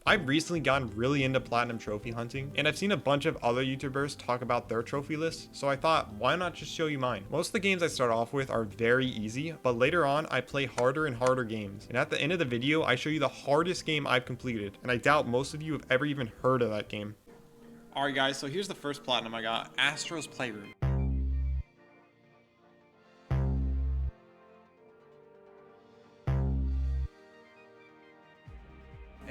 I've recently gotten really into platinum trophy hunting, and I've seen a bunch of other YouTubers talk about their trophy lists, so I thought, why not just show you mine? Most of the games I start off with are very easy, but later on I play harder and harder games, and at the end of the video I show you the hardest game I've completed, and I doubt most of you have ever even heard of that game. Alright guys, so here's the first platinum I got, Astro's Playroom.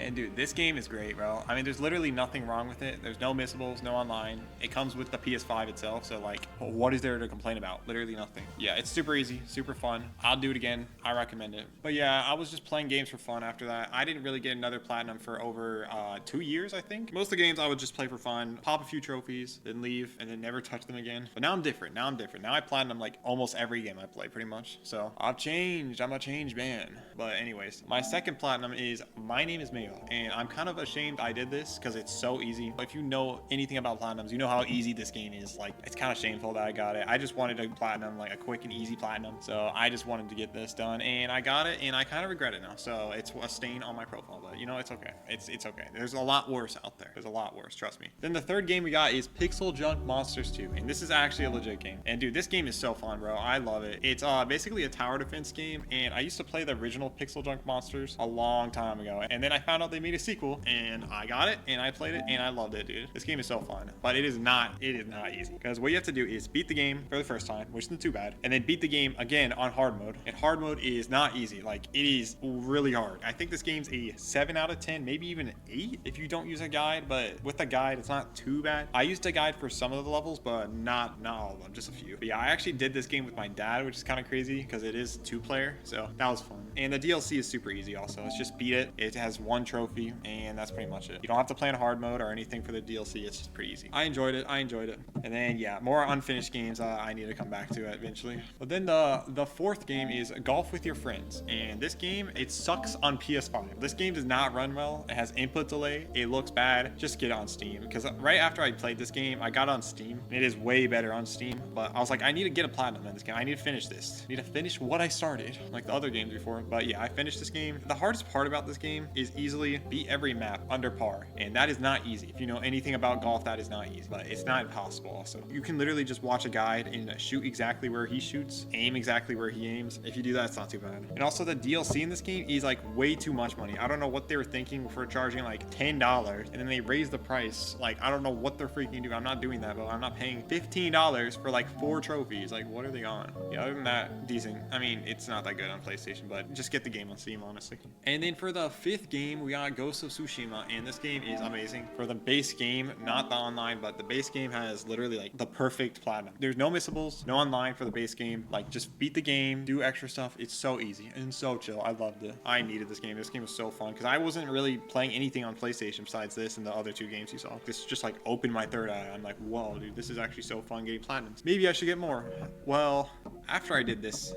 And dude, this game is great, bro. I mean, there's literally nothing wrong with it. There's no missables, no online. It comes with the PS5 itself, so like, what is there to complain about? Literally nothing. Yeah, it's super easy, super fun. I'll do it again. I recommend it. But yeah, I was just playing games for fun after that. I didn't really get another platinum for over 2 years, I think. Most of the games I would just play for fun, pop a few trophies, then leave, and then never touch them again. But now I'm different. Now I platinum like almost every game I play, pretty much. So I've changed. I'm a changed man. But anyways, my second platinum is My Name is Mayo. And I'm kind of ashamed I did this because it's so easy. If you know anything about platinums, you know how easy this game is. Like, it's kind of shameful that I got it. I just wanted a platinum, like a quick and easy platinum. So I just wanted to get this done, and I got it, and I kind of regret it now. So it's a stain on my profile, but you know, it's okay. It's okay. There's a lot worse out there. There's a lot worse, trust me. Then the third game we got is PixelJunk Monsters 2, and this is actually a legit game. And dude, this game is so fun, bro. I love it. It's basically a tower defense game, and I used to play the original PixelJunk Monsters a long time ago, and then I found out they made a sequel, and I got it, and I played it, and I loved it, dude. This game is so fun, but it is not easy, because what you have to do is beat the game for the first time, which isn't too bad, and then beat the game again on hard mode. And hard mode is not easy. Like, it is really hard. I think this game's a 7 out of 10, maybe even 8 if you don't use a guide, but with a guide it's not too bad. I used a guide for some of the levels, but not all of them, just a few. But yeah, I actually did this game with my dad, which is kind of crazy because it is 2-player, so that was fun. And the DLC is super easy also. It's just beat it. It has 1 trophy, and that's pretty much it. You don't have to play in hard mode or anything for the DLC. It's just pretty easy. I enjoyed it. And then yeah, more unfinished games I need to come back to eventually. But then the fourth game is Golf with Your Friends, and this game, it sucks on PS5. This game does not run well. It has input delay. It looks bad. Just get it on Steam, because right after I played this game, I got on Steam. It is way better on Steam, but I was like, I need to get a platinum in this game. I need to finish this. I need to finish what I started, like the other games before. But yeah, I finished this game. The hardest part about this game is easily beat every map under par, and that is not easy. If you know anything about golf, that is not easy, but it's not impossible also. You can literally just watch a guide and shoot exactly where he shoots, aim exactly where he aims. If you do that, it's not too bad. And also the DLC in this game is like way too much money. I don't know what they were thinking for charging like $10, and then they raised the price. Like, I don't know what they're freaking doing. I'm not doing that, but I'm not paying $15 for like 4 trophies. Like, what are they on? Yeah, other than that, decent. I mean, it's not that good on PlayStation, but just get the game on Steam, honestly. And then for the 5th game, we got Ghost of Tsushima, and this game is amazing. For the base game, not the online, but the base game has literally like the perfect platinum. There's no missables, no online for the base game. Like, just beat the game, do extra stuff. It's so easy and so chill. I loved it. I needed this game. This game was so fun because I wasn't really playing anything on PlayStation besides this and the other 2 games you saw. This just like opened my third eye. I'm like, whoa, dude, this is actually so fun getting platinums. Maybe I should get more. Well, after I did this,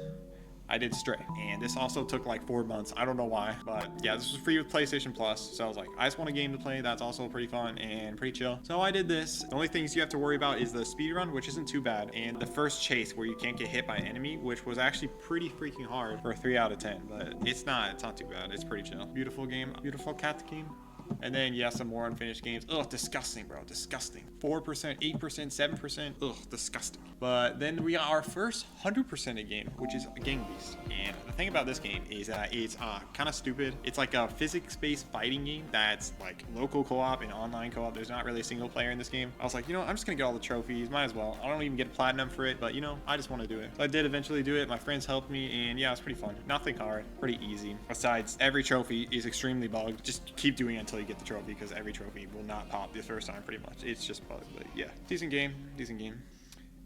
I did Stray, and this also took like 4 months. I don't know why, but yeah, this was free with PlayStation Plus, so I was like, I just want a game to play that's also pretty fun and pretty chill. So I did this. The only things you have to worry about is the speed run, which isn't too bad, and the first chase where you can't get hit by an enemy, which was actually pretty freaking hard for a 3 out of 10, but it's not too bad. It's pretty chill. Beautiful game, beautiful cat game. And then, yeah, some more unfinished games. Ugh, disgusting, bro. Disgusting. 4%, 8%, 7%. Ugh, disgusting. But then we got our first 100% game, which is Gang Beasts. And the thing about this game is that it's kind of stupid. It's like a physics-based fighting game that's like local co-op and online co-op. There's not really a single player in this game. I was like, you know, I'm just going to get all the trophies. Might as well. I don't even get a platinum for it, but, you know, I just want to do it. So I did eventually do it. My friends helped me, and yeah, it's pretty fun. Nothing hard. Pretty easy. Besides, every trophy is extremely bugged. Just keep doing it until you get the trophy, because every trophy will not pop the first time pretty much. It's just bugged, but yeah. Decent game.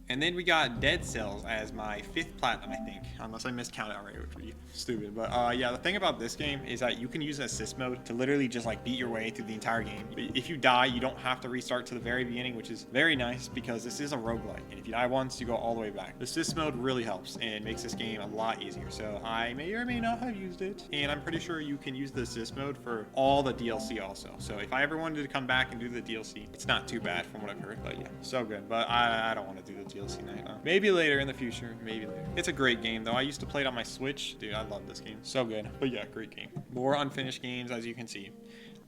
And then we got Dead Cells as my 5th platinum, I think, unless I miscount it already, which would be stupid. But yeah, the thing about this game is that you can use assist mode to literally just like beat your way through the entire game. But if you die, you don't have to restart to the very beginning, which is very nice because this is a roguelike. And if you die once, you go all the way back. The assist mode really helps and makes this game a lot easier. So I may or may not have used it. And I'm pretty sure you can use the assist mode for all the DLC also. So if I ever wanted to come back and do the DLC, it's not too bad from what I've heard. But yeah, so good. But I don't want to do the DLC night now. Maybe later in the future, maybe later. It's a great game though. I used to play it on my Switch. Dude, I love this game. So good. But yeah, great game. More unfinished games, as you can see.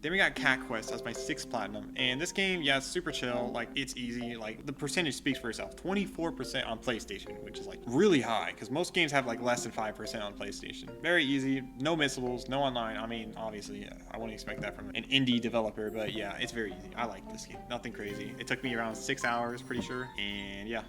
Then we got Cat Quest as my 6th platinum. And this game, yeah, it's super chill. Like, it's easy. Like, the percentage speaks for itself. 24% on PlayStation, which is like really high because most games have like less than 5% on PlayStation. Very easy. No missables, no online. I mean, obviously, yeah, I wouldn't expect that from an indie developer, but yeah, it's very easy. I like this game. Nothing crazy. It took me around 6 hours, pretty sure. And yeah.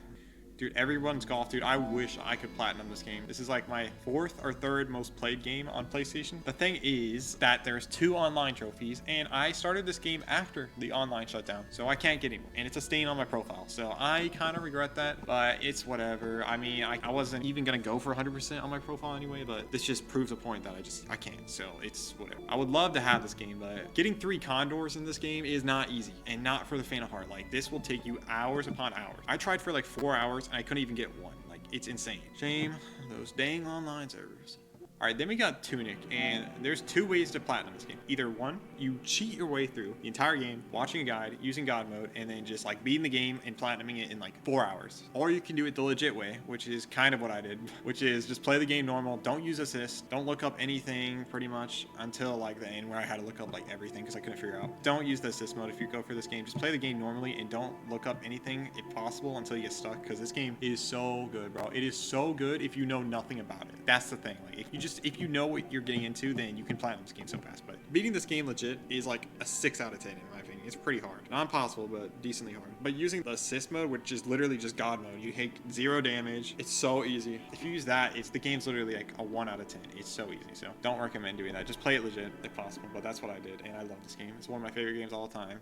Dude, everyone's golf, dude. I wish I could platinum this game. This is like my 4th or 3rd most played game on PlayStation. The thing is that there's 2 online trophies, and I started this game after the online shutdown, so I can't get any more. And it's a stain on my profile, so I kind of regret that, but it's whatever. I mean, I wasn't even gonna go for 100% on my profile anyway, but this just proves a point that I can't, so it's whatever. I would love to have this game, but getting 3 condors in this game is not easy, and not for the faint of heart. Like, this will take you hours upon hours. I tried for like 4 hours, and I couldn't even get one. Like, it's insane. Shame those dang online servers. All right, then we got Tunic, and there's 2 ways to platinum this game. Either one, you cheat your way through the entire game, watching a guide, using God mode, and then just like beating the game and platinuming it in like 4 hours. Or you can do it the legit way, which is kind of what I did, which is just play the game normal, don't use assist, don't look up anything pretty much until like the end where I had to look up like everything because I couldn't figure out. Don't use the assist mode if you go for this game. Just play the game normally and don't look up anything if possible until you get stuck, because this game is so good, bro. It is so good if you know nothing about it. That's the thing. Like, if you know what you're getting into, then you can platinum this game so fast. But beating this game legit is like a 6 out of 10 in my opinion. It's pretty hard. Not impossible, but decently hard. But using the assist mode, which is literally just God mode, you take 0 damage. It's so easy. If you use that, the game's literally like a 1 out of 10. It's so easy. So don't recommend doing that. Just play it legit if possible. But that's what I did, and I love this game. It's one of my favorite games of all time.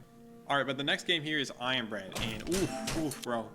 All right, but the next game here is Iron Bread, and oof, bro.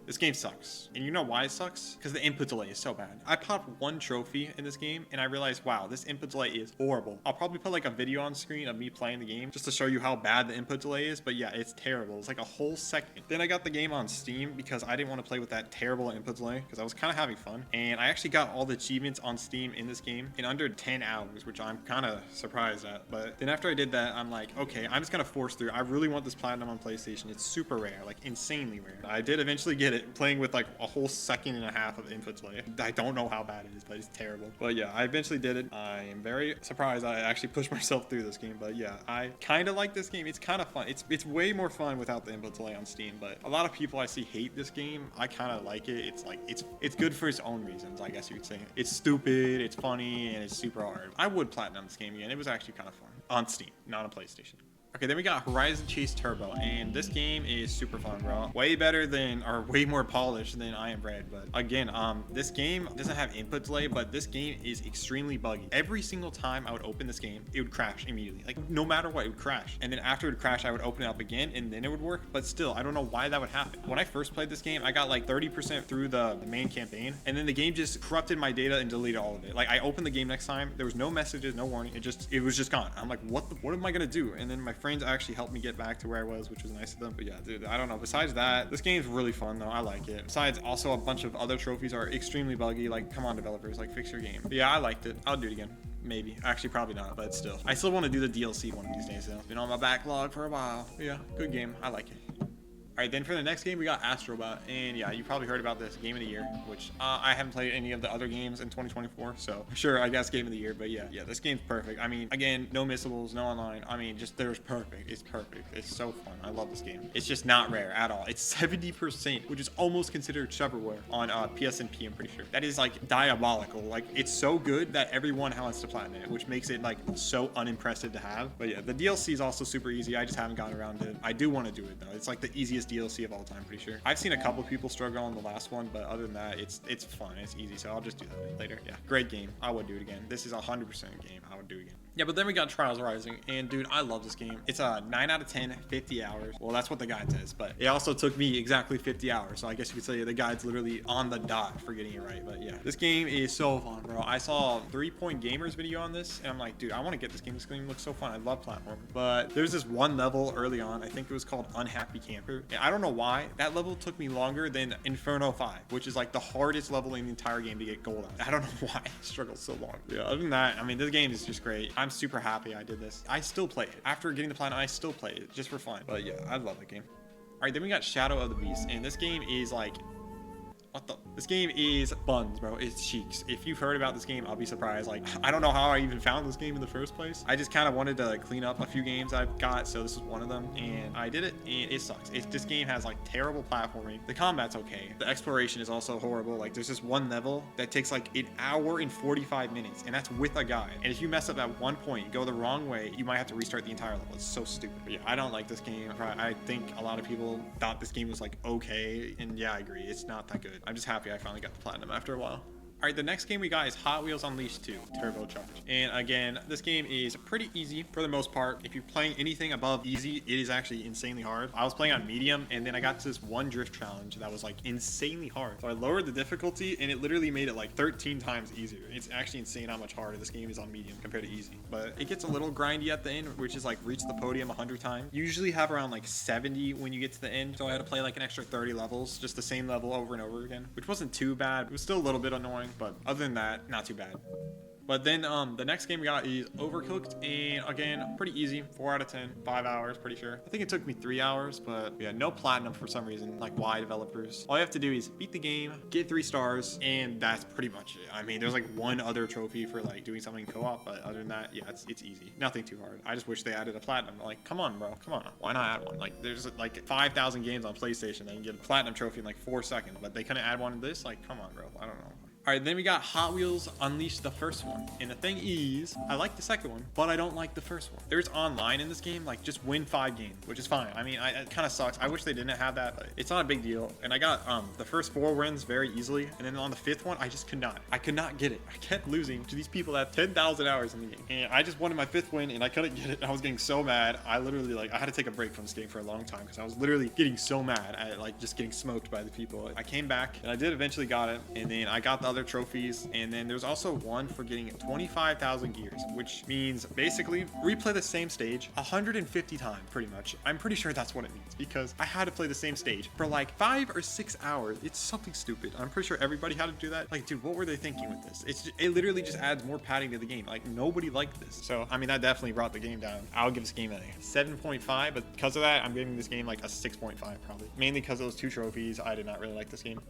This game sucks. And you know why it sucks? Because the input delay is so bad. I popped 1 trophy in this game and I realized, wow, this input delay is horrible. I'll probably put like a video on screen of me playing the game just to show you how bad the input delay is. But yeah, it's terrible. It's like a whole second. Then I got the game on Steam because I didn't want to play with that terrible input delay because I was kind of having fun. And I actually got all the achievements on Steam in this game in under 10 hours, which I'm kind of surprised at. But then after I did that, I'm like, okay, I'm just going to force through. I really want this platinum on PlayStation. It's super rare, like insanely rare. I did eventually get it, playing with like a whole 1.5 seconds of input delay. I don't know how bad it is, but it's terrible. But yeah, I eventually did it. I am very surprised I actually pushed myself through this game. But yeah, I kind of like this game. It's kind of fun. It's way more fun without the input delay on Steam. But a lot of people I see hate this game. I kind of like it. It's like it's good for its own reasons, I guess you could say. It's stupid, it's funny, and it's super hard. I would platinum this game again. It was actually kind of fun on Steam, not on PlayStation. Okay, then we got Horizon Chase Turbo, and this game is super fun, bro. Way better than, or way more polished than Iron Bread. But again, this game doesn't have input delay, but this game is extremely buggy. Every single time I would open this game, it would crash immediately. Like, no matter what, it would crash. And then after it would crash, I would open it up again, and then it would work. But still, I don't know why that would happen. When I first played this game, I got like 30% through the main campaign, and then the game just corrupted my data and deleted all of it. Like, I opened the game next time, there was no messages, no warning. It was just gone. I'm like, what am I gonna do? And then my friends actually helped me get back to where I was, which was nice of them. But yeah, dude, I don't know. Besides that, this game's really fun though. I like it. Besides, also a bunch of other trophies are extremely buggy. Like, come on, developers, like, fix your game. But yeah, I liked it. I'll do it again. Maybe. Actually, probably not, but still. I still want to do the DLC one of these days though. Been on my backlog for a while. But yeah, good game. I like it. All right, then for the next game, we got Astro Bot. And yeah, you probably heard about this, Game of the Year, which I haven't played any of the other games in 2024. So sure, I guess Game of the Year. But yeah, this game's perfect. I mean, again, no missables, no online. I mean, just there's perfect. It's perfect. It's so fun. I love this game. It's just not rare at all. It's 70%, which is almost considered shovelware on PSNP, I'm pretty sure. That is like diabolical. Like, it's so good that everyone wants to platinum it, which makes it like so unimpressive to have. But yeah, the DLC is also super easy. I just haven't gotten around to it. I do want to do it though. It's like the easiest DLC of all time, pretty sure. I've seen a couple people struggle on the last one, but other than that, it's fun. It's easy, so I'll just do that later. Yeah, great game. I would do it again. This is 100% game. I would do it again. Yeah, but then we got Trials Rising, and dude, I love this game. It's a 9 out of 10, 50 hours. Well, that's what the guide says, but it also took me exactly 50 hours, so I guess you could say the guide's literally on the dot for getting it right. But yeah, this game is so fun, bro. I saw 3 Point Gamers video on this, and I'm like, dude, I want to get this game. This game looks so fun. I love platform. But there's this one level early on, I think it was called Unhappy Camper, and I don't know why that level took me longer than Inferno 5, which is like the hardest level in the entire game to get gold on. I don't know why I struggled so long. Yeah, other than that, I mean, this game is just great. I'm super happy I did this. I still play it. After getting the platinum, I still play it just for fun. But yeah, I love that game. All right, then we got Shadow of the Beast, and this game is like What the? This game is buns, bro. It's cheeks. If you've heard about this game, I'll be surprised. Like, I don't know how I even found this game in the first place. I just kind of wanted to like, clean up a few games I've got, so this is one of them, and I did it, and it sucks. This game has like terrible platforming. The combat's okay. The exploration is also horrible. Like, there's this one level that takes like an hour and 45 minutes, and that's with a guide. And if you mess up at one point, go the wrong way, you might have to restart the entire level. It's so stupid. But yeah, I don't like this game. I think a lot of people thought this game was like okay, and yeah, I agree. It's not that good. I'm just happy I finally got the platinum after a while. All right, the next game we got is Hot Wheels Unleashed 2 Turbocharged. And again, this game is pretty easy for the most part. If you're playing anything above easy, it is actually insanely hard. I was playing on medium, and then I got to this one drift challenge that was like insanely hard. So I lowered the difficulty, and it literally made it like 13 times easier. It's actually insane how much harder this game is on medium compared to easy. But it gets a little grindy at the end, which is like reach the podium 100 times. You usually have around like 70 when you get to the end. So I had to play like an extra 30 levels, just the same level over and over again, which wasn't too bad. It was still a little bit annoying, but other than that, not too bad. But then the next game we got is Overcooked, and again, pretty easy, 4 out of 10, 5 hours, pretty sure. I think it took me 3 hours, but yeah, no platinum for some reason. Like, why, developers? All you have to do is beat the game, get 3 stars, and that's pretty much it. I mean, there's like one other trophy for like doing something co-op, but other than that, yeah, it's easy. Nothing too hard. I just wish they added a platinum. Like, come on, bro, come on. Why not add one? Like, there's like 5,000 games on PlayStation that you get a platinum trophy in like 4 seconds, but they couldn't add one in this? Like, come on, bro. I don't know. All right, then we got Hot Wheels Unleashed, the first one. And the thing is, I like the second one, but I don't like the first one. There's online in this game, like just win 5 games, which is fine. I mean, it kind of sucks. I wish they didn't have that, but it's not a big deal. And I got the first 4 wins very easily. And then on the 5th one, I just could not. I could not get it. I kept losing to these people that have 10,000 hours in the game. And I just wanted my 5th win, and I couldn't get it. I was getting so mad. I literally, like, I had to take a break from this game for a long time because I was literally getting so mad at, like, just getting smoked by the people. I came back, and I did eventually got it. And then I got the other trophies. And then there's also one for getting 25,000 gears, which means basically replay the same stage 150 times, pretty much. I'm pretty sure that's what it means because I had to play the same stage for like 5 or 6 hours. It's something stupid. I'm pretty sure everybody had to do that. Like, dude, what were they thinking with this? It literally just adds more padding to the game. Like, nobody liked this. So, I mean, that definitely brought the game down. I'll give this game a 7.5, but because of that, I'm giving this game like a 6.5 probably. Mainly because of those 2 trophies. I did not really like this game.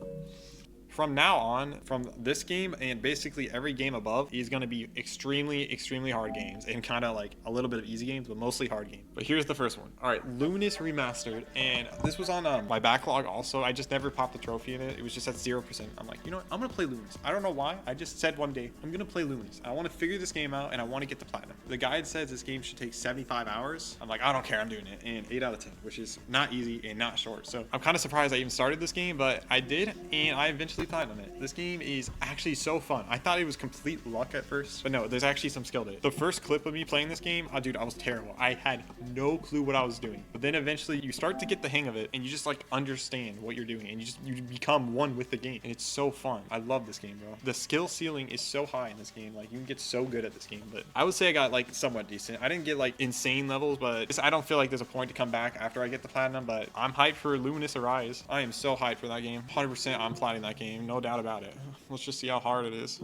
From now on, from this game and basically every game above is going to be extremely hard games and kind of like a little bit of easy games, but mostly hard games. But here's the first one. All right, Lumines Remastered, and this was on my backlog also. I just never popped the trophy in it. It was just at 0%. I'm like, you know what? I'm going to play Lumines. I don't know why. I just said one day, I'm going to play Lumines. I want to figure this game out and I want to get the platinum. The guide says this game should take 75 hours. I'm like, I don't care. I'm doing it. And 8 out of 10, which is not easy and not short. So I'm kind of surprised I even started this game, but I did, and I eventually platinum it. This game is actually so fun. I thought it was complete luck at first, but no, there's actually some skill to it. The first clip of me playing this game, oh, dude, I was terrible. I had no clue what I was doing. But then eventually you start to get the hang of it and you just like understand what you're doing and you become one with the game. And it's so fun. I love this game, bro. The skill ceiling is so high in this game. Like, you can get so good at this game, but I would say I got like somewhat decent. I didn't get like insane levels, but I don't feel like there's a point to come back after I get the platinum, but I'm hyped for Lumines Arise. I am so hyped for that game. 100% I'm platinum that game. No doubt about it. Let's just see how hard it is.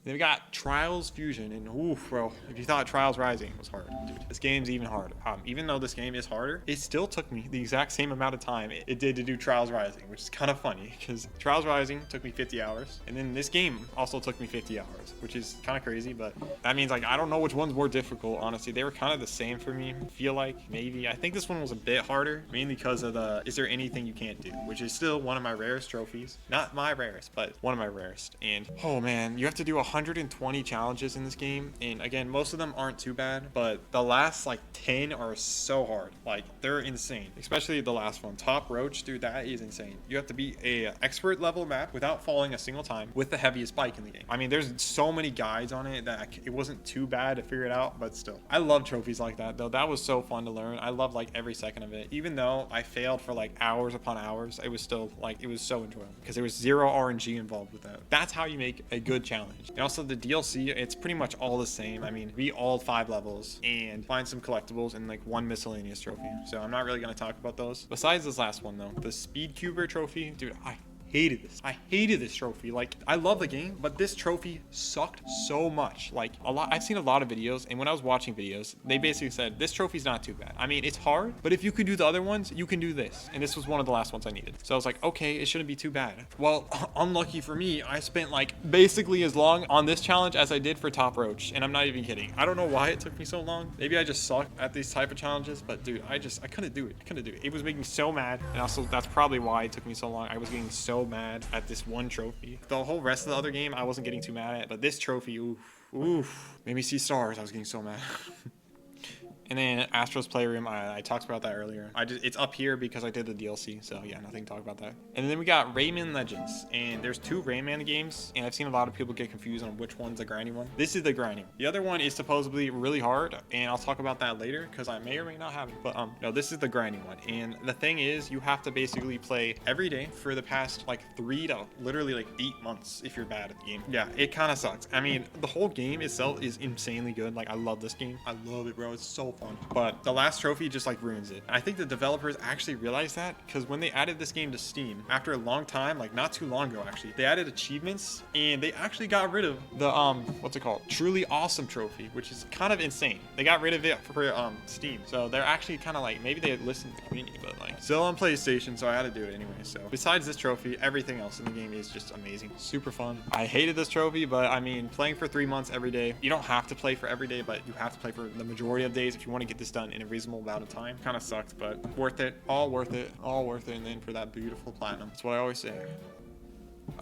Then we got Trials Fusion, and oof, bro, if you thought Trials Rising was hard, dude, this game's even harder. Even though this game is harder, it still took me the exact same amount of time it did to do Trials Rising, which is kind of funny because Trials Rising took me 50 hours, and then this game also took me 50 hours, which is kind of crazy, but that means like I don't know which one's more difficult, honestly. They were kind of the same for me, I feel like, maybe. I think this one was a bit harder, mainly because of the is there anything you can't do, which is still one of my rarest trophies. Not my rarest, but one of my rarest. And oh man, you have to do 120 challenges in this game, and again, most of them aren't too bad, but the last like 10 are so hard. Like, they're insane, especially the last one, Top Roach, dude. That is insane. You have to be a expert level map without falling a single time with the heaviest bike in the game. I mean, there's so many guides on it that it wasn't too bad to figure it out, but still, I love trophies like that though. That was so fun to learn. I love like every second of it. Even though I failed for like hours upon hours, it was still like, it was so enjoyable because there was zero RNG involved with that. That's how you make a good challenge. And also the DLC, it's pretty much all the same. I mean, beat all 5 levels and find some collectibles and like 1 miscellaneous trophy. So I'm not really going to talk about those. Besides this last one though, the Speed Cuber trophy, dude, I hated this. I hated this trophy. Like, I love the game, but this trophy sucked so much. Like, I've seen a lot of videos, and when I was watching videos, they basically said, this trophy's not too bad. I mean, it's hard, but if you could do the other ones, you can do this. And this was one of the last ones I needed. So I was like, okay, it shouldn't be too bad. Well, unlucky for me, I spent like basically as long on this challenge as I did for Top Roach. And I'm not even kidding. I don't know why it took me so long. Maybe I just suck at these type of challenges, but dude, I couldn't do it. I couldn't do it. It was making me so mad. And also that's probably why it took me so long. I was getting so mad at this one trophy. The whole rest of the other game, I wasn't getting too mad at, but this trophy, oof, made me see stars. I was getting so mad. And then Astro's Playroom, I talked about that earlier. It's up here because I did the DLC, so yeah, nothing to talk about that. And then we got Rayman Legends, and there's 2 Rayman games, and I've seen a lot of people get confused on which one's the grindy one. This is the grindy one. The other one is supposedly really hard, and I'll talk about that later because I may or may not have it. But no, this is the grindy one. And the thing is, you have to basically play every day for the past like 3 to literally like 8 months if you're bad at the game. Yeah, it kind of sucks. I mean, the whole game itself is insanely good. Like, I love this game. I love it, bro. It's so fun. But the last trophy just like ruins it. I think the developers actually realized that because when they added this game to Steam, after a long time, like not too long ago actually, they added achievements and they actually got rid of the what's it called? Truly Awesome trophy, which is kind of insane. They got rid of it for Steam. So they're actually kind of like, maybe they had listened to the community, but like still on PlayStation, so I had to do it anyway. So besides this trophy, everything else in the game is just amazing. Super fun. I hated this trophy, but I mean, playing for 3 months every day, you don't have to play for every day, but you have to play for the majority of days if you want to get this done in a reasonable amount of time. Kind of sucked, but worth it. All worth it. All worth it. And then for that beautiful platinum. That's what I always say.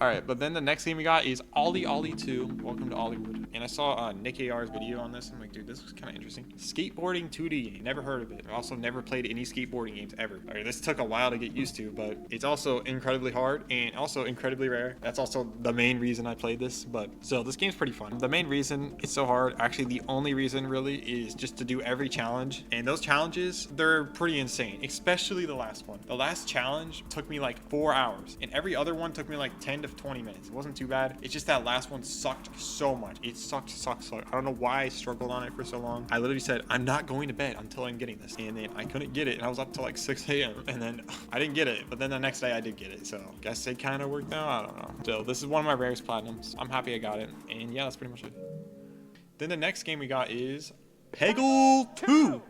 All right, but then the next game we got is OlliOlli 2. Welcome to Olliwood. And I saw Nick AR's video on this. I'm like, dude, this looks kind of interesting. Skateboarding 2D game. Never heard of it. I also never played any skateboarding games ever. All right, this took a while to get used to, but it's also incredibly hard and also incredibly rare. That's also the main reason I played this. But so this game's pretty fun. The main reason it's so hard, actually the only reason really, is just to do every challenge. And those challenges, they're pretty insane, especially the last one. The last challenge took me like 4 hours, and every other one took me like 10 to 20 minutes. It wasn't too bad. It's just that last one sucked so much. It sucked. I don't know why I struggled on it for so long. I literally said, I'm not going to bed until I'm getting this. And then I couldn't get it. And I was up till like 6 a.m. And then I didn't get it. But then the next day I did get it. So I guess it kind of worked out. I don't know. So this is one of my rarest platinums. I'm happy I got it. And yeah, that's pretty much it. Then the next game we got is Peggle 2.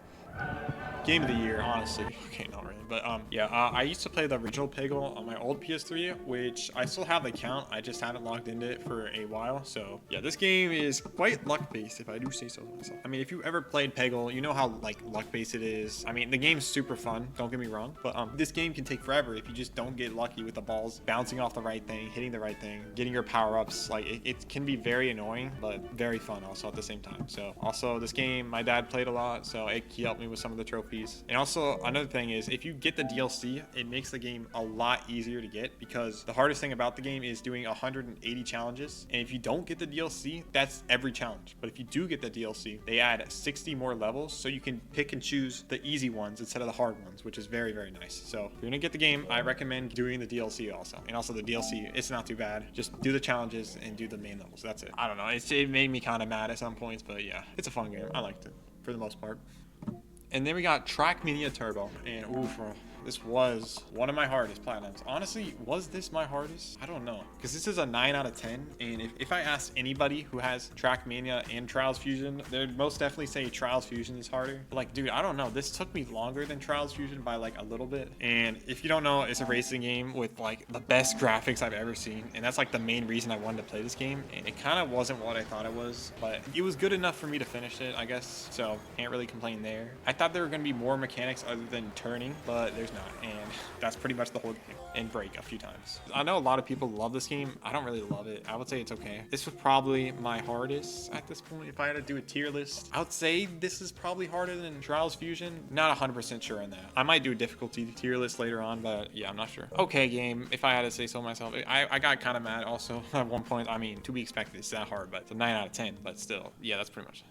Game of the year, honestly. Okay, not really. But yeah, I used to play the original Peggle on my old PS3, which I still have the account. I just haven't logged into it for a while. So yeah, this game is quite luck-based, if I do say so myself. I mean, if you ever played Peggle, you know how like luck-based it is. I mean, the game's super fun, don't get me wrong, but this game can take forever if you just don't get lucky with the balls bouncing off the right thing, hitting the right thing, getting your power-ups. Like it can be very annoying, but very fun also at the same time. So also this game, my dad played a lot, so he helped me with some of the trophies. And also another thing is, if you get the DLC, it makes the game a lot easier to get, because the hardest thing about the game is doing 180 challenges, and if you don't get the DLC, that's every challenge. But if you do get the DLC, they add 60 more levels, so you can pick and choose the easy ones instead of the hard ones, which is very, very nice. So if you're gonna get the game, I recommend doing the DLC also. And also the DLC, it's not too bad. Just do the challenges and do the main levels. That's it. I don't know, it made me kind of mad at some points, but yeah, it's a fun game. I liked it for the most part. And then we got Trackmania Turbo, and oof, this was one of my hardest platinums. Honestly, was this my hardest? I don't know, because this is a 9 out of 10, and if I asked anybody who has Trackmania and Trials Fusion, they'd most definitely say Trials Fusion is harder. But like, dude, I don't know, this took me longer than Trials Fusion by like a little bit. And if you don't know, it's a racing game with like the best graphics I've ever seen, and that's like the main reason I wanted to play this game. And it kind of wasn't what I thought it was, but it was good enough for me to finish it, I guess, so can't really complain there. I thought there were going to be more mechanics other than turning, but there's not, and that's pretty much the whole game. And break a few times. I know a lot of people love this game. I don't really love it. I would say it's okay. This was probably my hardest at this point. If I had to do a tier list, I would say this is probably harder than Trials Fusion. Not 100% sure on that. I might do a difficulty tier list later on, but yeah, I'm not sure. Okay game, if I had to say so myself. I got kind of mad also at one point. I mean, to be expected, it's that hard, but it's a 9 out of 10, but still, yeah, that's pretty much it.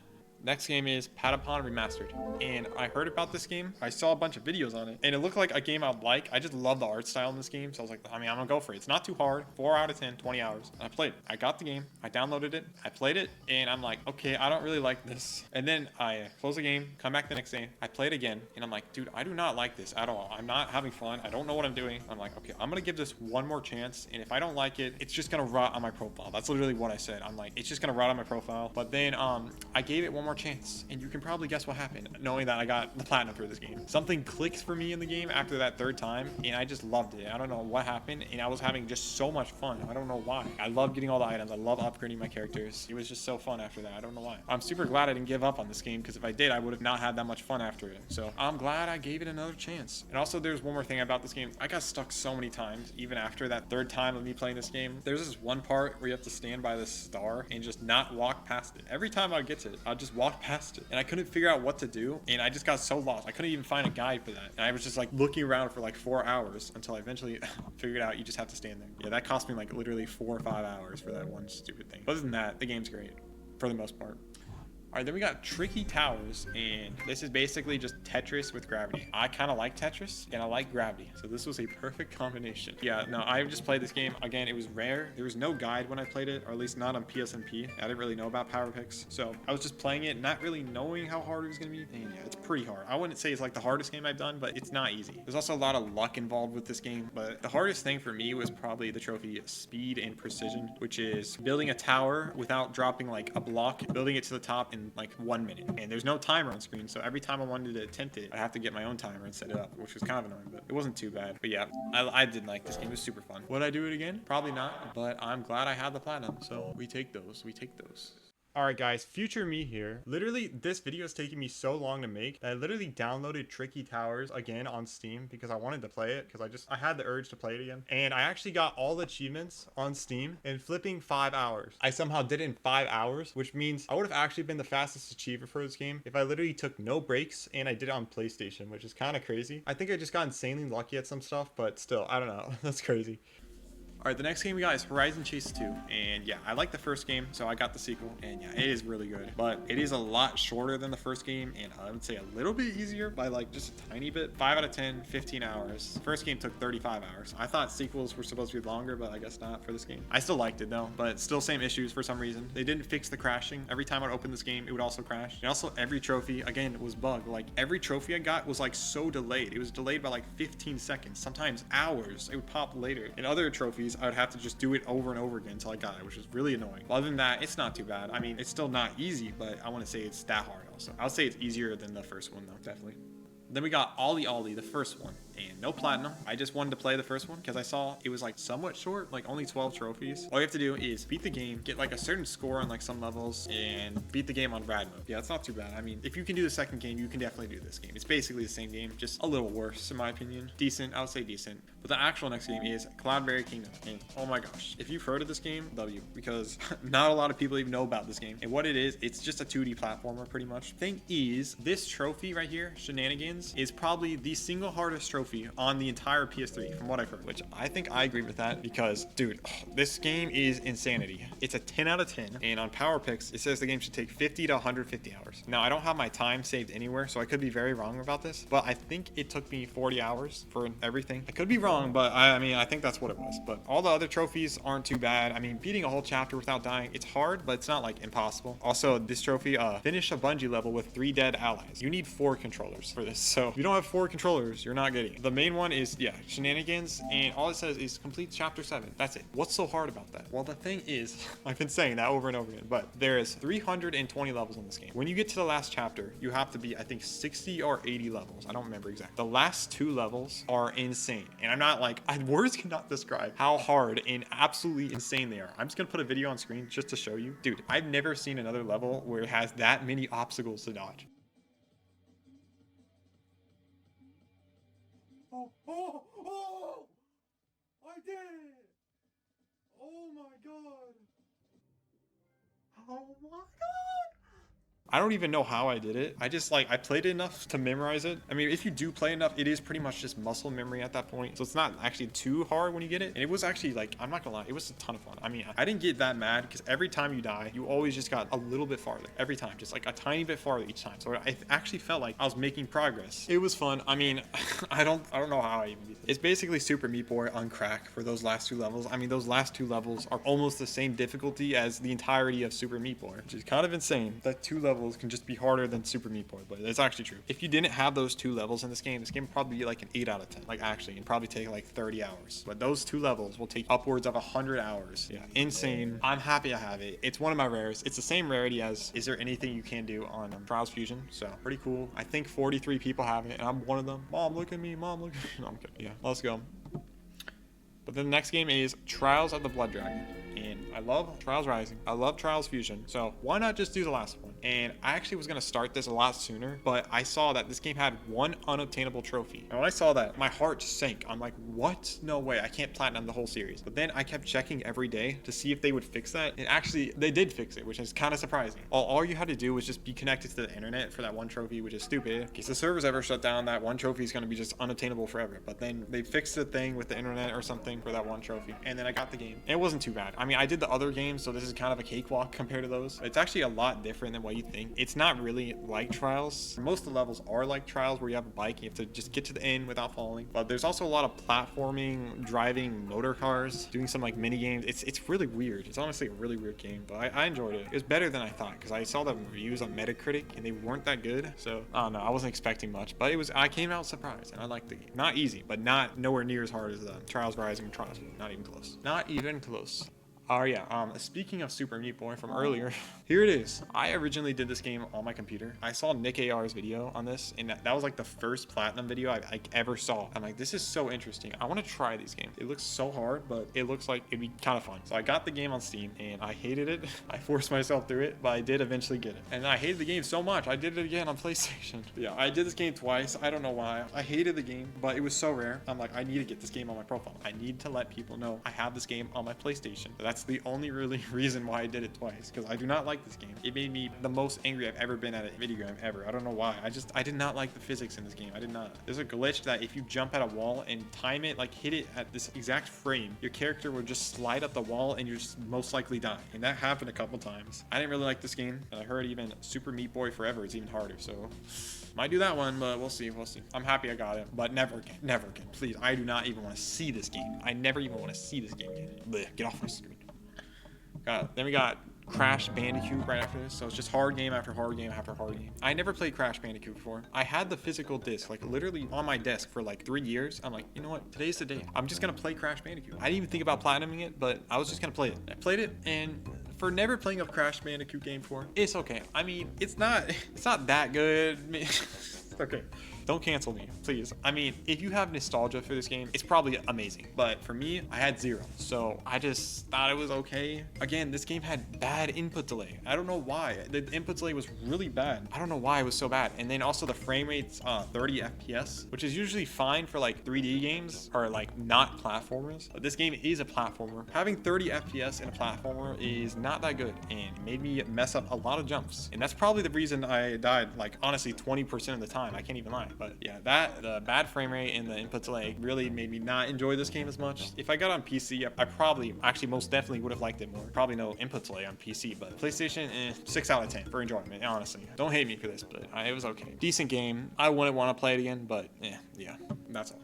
Next game is Patapon Remastered. And I heard about this game. I saw a bunch of videos on it. And it looked like a game I'd like. I just love the art style in this game. So I was like, I mean, I'm gonna go for it. It's not too hard. 4 out of 10, 20 hours. And I played it. I got the game. I downloaded it. I played it. And I'm like, okay, I don't really like this. And then I close the game, come back the next day. I play it again. And I'm like, dude, I do not like this at all. I'm not having fun. I don't know what I'm doing. I'm like, okay, I'm gonna give this one more chance. And if I don't like it, it's just gonna rot on my profile. That's literally what I said. I'm like, it's just gonna rot on my profile. But then I gave it one more chance, and you can probably guess what happened, knowing that I got the platinum for this game. Something clicked for me in the game after that third time, and I just loved it. I don't know what happened, and I was having just so much fun. I don't know why. I love getting all the items. I love upgrading my characters. It was just so fun after that. I don't know why. I'm super glad I didn't give up on this game, because if I did, I would have not had that much fun after it. So I'm glad I gave it another chance. And also, there's one more thing about this game. I got stuck so many times, even after that third time of me playing this game. There's this one part where you have to stand by this star and just not walk past it. Every time I get to it, I'd just walk past it, and I couldn't figure out what to do, and I just got so lost. I couldn't even find a guide for that, and I was just like looking around for like 4 hours until I eventually figured out you just have to stand there. Yeah, that cost me like literally 4 or 5 hours for that one stupid thing. But other than that, the game's great for the most part. All right, then we got Tricky Towers, and this is basically just Tetris with gravity. I kind of like Tetris, and I like gravity, so this was a perfect combination. Yeah, no, I just played this game. Again, it was rare. There was no guide when I played it, or at least not on PSNP. I didn't really know about power picks, so I was just playing it, not really knowing how hard it was going to be. And yeah, it's pretty hard. I wouldn't say it's like the hardest game I've done, but it's not easy. There's also a lot of luck involved with this game, but the hardest thing for me was probably the trophy Speed and Precision, which is building a tower without dropping like a block, building it to the top in like 1 minute. And there's no timer on screen, so every time I wanted to attempt it, I'd have to get my own timer and set it up, which was kind of annoying, but it wasn't too bad. But yeah, I did like this game. It was super fun. Would I do it again? Probably not, but I'm glad I had the platinum, so we take those. Alright guys, future me here. Literally, this video is taking me so long to make that I literally downloaded Tricky Towers again on Steam because I wanted to play it, because I had the urge to play it again. And I actually got all the achievements on Steam in flipping 5 hours. I somehow did it in 5 hours, which means I would have actually been the fastest achiever for this game if I literally took no breaks and I did it on PlayStation, which is kind of crazy. I think I just got insanely lucky at some stuff, but still, I don't know. That's crazy. All right, the next game we got is Horizon Chase 2, and yeah, I like the first game, so I got the sequel, and yeah, it is really good, but it is a lot shorter than the first game, and I would say a little bit easier by like just a tiny bit. 5 out of 10, 15 hours. The first game took 35 hours. I thought sequels were supposed to be longer, but I guess not for this game. I still liked it though, but still same issues for some reason. They didn't fix the crashing. Every time I'd open this game, it would also crash. And also every trophy, again, was bugged. Like every trophy I got was like so delayed. It was delayed by like 15 seconds, sometimes hours. It would pop later. And other trophies, I would have to just do it over and over again until I got it, which was really annoying. But other than that, it's not too bad. I mean, it's still not easy, but I want to say it's that hard also. I'll say it's easier than the first one though, definitely. Then we got OlliOlli, the first one, and no platinum. I just wanted to play the first one because I saw it was like somewhat short, like only 12 trophies. All you have to do is beat the game, get like a certain score on like some levels, and beat the game on rad mode. Yeah, it's not too bad. I mean, if you can do the second game, you can definitely do this game. It's basically the same game, just a little worse in my opinion. Decent, I would say decent. But the actual next game is Cloudberry Kingdom. And oh my gosh, if you've heard of this game, W, because not a lot of people even know about this game. And what it is, it's just a 2D platformer pretty much. Thing is, this trophy right here, Shenanigans, is probably the single hardest trophy on the entire PS3 from what I've heard, which I think I agree with that because, dude, this game is insanity. It's a 10 out of 10, and on Power Picks, it says the game should take 50 to 150 hours. Now, I don't have my time saved anywhere, so I could be very wrong about this, but I think it took me 40 hours for everything. I could be wrong, but I mean, I think that's what it was. But all the other trophies aren't too bad. I mean, beating a whole chapter without dying, it's hard, but it's not like impossible. Also, this trophy, finish a bungee level with 3 dead allies. You need 4 controllers for this. So if you don't have 4 controllers, you're not getting it. The main one is, yeah, Shenanigans, and all it says is complete chapter 7. That's it. What's so hard about that? Well, the thing is, I've been saying that over and over again, but there is 320 levels in this game. When you get to the last chapter, you have to be, I think, 60 or 80 levels. I don't remember exactly. The last 2 levels are insane, and I'm not like, words cannot describe how hard and absolutely insane they are. I'm just gonna put a video on screen just to show you. Dude, I've never seen another level where it has that many obstacles to dodge. Oh! I did it! Oh my god! Oh my god! I don't even know how I did it. I just like, I played it enough to memorize it. I mean, if you do play enough, it is pretty much just muscle memory at that point. So it's not actually too hard when you get it. And it was actually like, I'm not gonna lie, it was a ton of fun. I mean, I didn't get that mad because every time you die, you always just got a little bit farther. Every time, just like a tiny bit farther each time. So I actually felt like I was making progress. It was fun. I mean, I don't know how I even beat it. It's basically Super Meat Boy on crack for those last 2 levels. I mean, those last 2 levels are almost the same difficulty as the entirety of Super Meat Boy, which is kind of insane that 2 levels can just be harder than Super Meat Boy, but it's actually true. If you didn't have those 2 levels in this game would probably be like an 8 out of 10. Like actually, it'd probably take like 30 hours. But those 2 levels will take upwards of 100 hours. Yeah, insane. I'm happy I have it. It's one of my rares. It's the same rarity as Is There Anything You Can Do on Trials Fusion. So pretty cool. I think 43 people have it, and I'm one of them. Mom, look at me. Mom, look at me. No, I'm kidding. Yeah, let's go. But then the next game is Trials of the Blood Dragon. And I love Trials Rising. I love Trials Fusion. So why not just do the last one? And I actually was going to start this a lot sooner, but I saw that this game had 1 unobtainable trophy. And when I saw that, my heart sank. I'm like, what? No way. I can't platinum the whole series. But then I kept checking every day to see if they would fix that. And actually, they did fix it, which is kind of surprising. All you had to do was just be connected to the internet for that 1 trophy, which is stupid. In case the servers ever shut down, that 1 trophy is going to be just unobtainable forever. But then they fixed the thing with the internet or something for that 1 trophy. And then I got the game. And it wasn't too bad. I mean, I did the other games, so this is kind of a cakewalk compared to those. It's actually a lot different than what you think. It's not really like Trials. Most of the levels are like Trials, where you have a bike and you have to just get to the end without falling. But there's also a lot of platforming, driving motor cars, doing some like mini games. It's really weird. It's honestly a really weird game, but I enjoyed it. It was better than I thought because I saw the reviews on Metacritic and they weren't that good. So I don't know. I wasn't expecting much, but I came out surprised and I liked the game. Not easy, but not nowhere near as hard as Trials Rising and Trials. Not even close. Not even close. Oh yeah, speaking of Super Meat Boy from earlier, here it is. I originally did this game on my computer. I saw Nick AR's video on this, and that was like the first platinum video I ever saw. I'm like, this is so interesting. I want to try these games. It looks so hard, but it looks like it'd be kind of fun. So I got the game on Steam, and I hated it. I forced myself through it, but I did eventually get it. And I hated the game so much, I did it again on PlayStation. Yeah, I did this game twice. I don't know why. I hated the game, but it was so rare. I'm like, I need to get this game on my profile. I need to let people know I have this game on my PlayStation. That's the only really reason why I did it twice, because I do not like this game. It made me the most angry I've ever been at a video game ever. I don't know why. I did not like the physics in this game. I did not. There's a glitch that if you jump at a wall and time it, like hit it at this exact frame, your character will just slide up the wall and you're just most likely die. And that happened a couple times. I didn't really like this game, and I heard even Super Meat Boy Forever is even harder, so might do that one, but we'll see. I'm happy I got it, but never again, please. I do not even want to see this game. I never even want to see this game again. Blech, get off my screen. Then we got Crash Bandicoot right after this. So it's just hard game after hard game after hard game. I never played Crash Bandicoot before. I had the physical disc like literally on my desk for like 3 years. I'm like, you know what? Today's the day. I'm just gonna play Crash Bandicoot. I didn't even think about platinuming it, but I was just gonna play it. I played it, and for never playing a Crash Bandicoot game before, it's okay. I mean, it's not that good. Okay. Don't cancel me, please. I mean, if you have nostalgia for this game, it's probably amazing. But for me, I had 0. So I just thought it was okay. Again, this game had bad input delay. I don't know why. The input delay was really bad. I don't know why it was so bad. And then also the frame rate's 30 FPS, which is usually fine for like 3D games or like not platformers. But this game is a platformer. Having 30 FPS in a platformer is not that good, and made me mess up a lot of jumps. And that's probably the reason I died, like honestly 20% of the time. I can't even lie. But yeah, the bad frame rate and the input delay really made me not enjoy this game as much. If I got on PC, I probably, actually most definitely would have liked it more. Probably no input delay on PC, but PlayStation, 6 out of 10 for enjoyment, honestly. Don't hate me for this, but it was okay. Decent game. I wouldn't want to play it again, but yeah, that's all.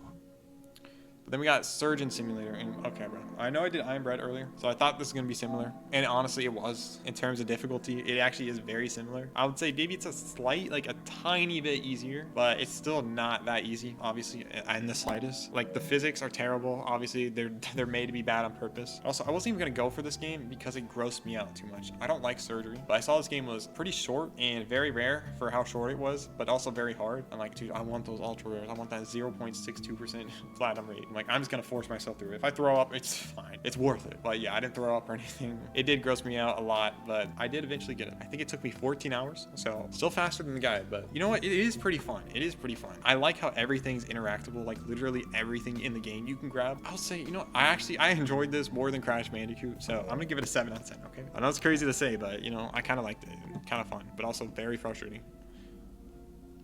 But then we got Surgeon Simulator, and okay, bro. I know I did Iron Bread earlier, so I thought this was gonna be similar, and honestly, it was. In terms of difficulty, it actually is very similar. I would say maybe it's a tiny bit easier, but it's still not that easy, obviously, in the slightest. Like the physics are terrible. Obviously, they're made to be bad on purpose. Also, I wasn't even gonna go for this game because it grossed me out too much. I don't like surgery, but I saw this game was pretty short and very rare for how short it was, but also very hard. I'm like, dude, I want those ultra rares. I want that 0.62% platinum rate. I'm like, I'm just gonna force myself through it. If I throw up, it's fine. It's worth it. But yeah, I didn't throw up or anything. It did gross me out a lot, but I did eventually get it. I think it took me 14 hours, so still faster than the guide. But you know what? It is pretty fun. It is pretty fun. I like how everything's interactable. Like literally everything in the game you can grab. I'll say, you know, I enjoyed this more than Crash Bandicoot, so I'm gonna give it a 7 out of 10. Okay. I know it's crazy to say, but you know, I kind of liked it. Kind of fun, but also very frustrating.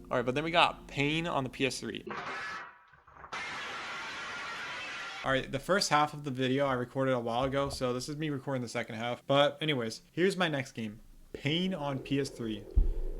All right, but then we got Pain on the PS3. All right, the first half of the video I recorded a while ago, so this is me recording the second half. But anyways, here's my next game, Pain on PS3.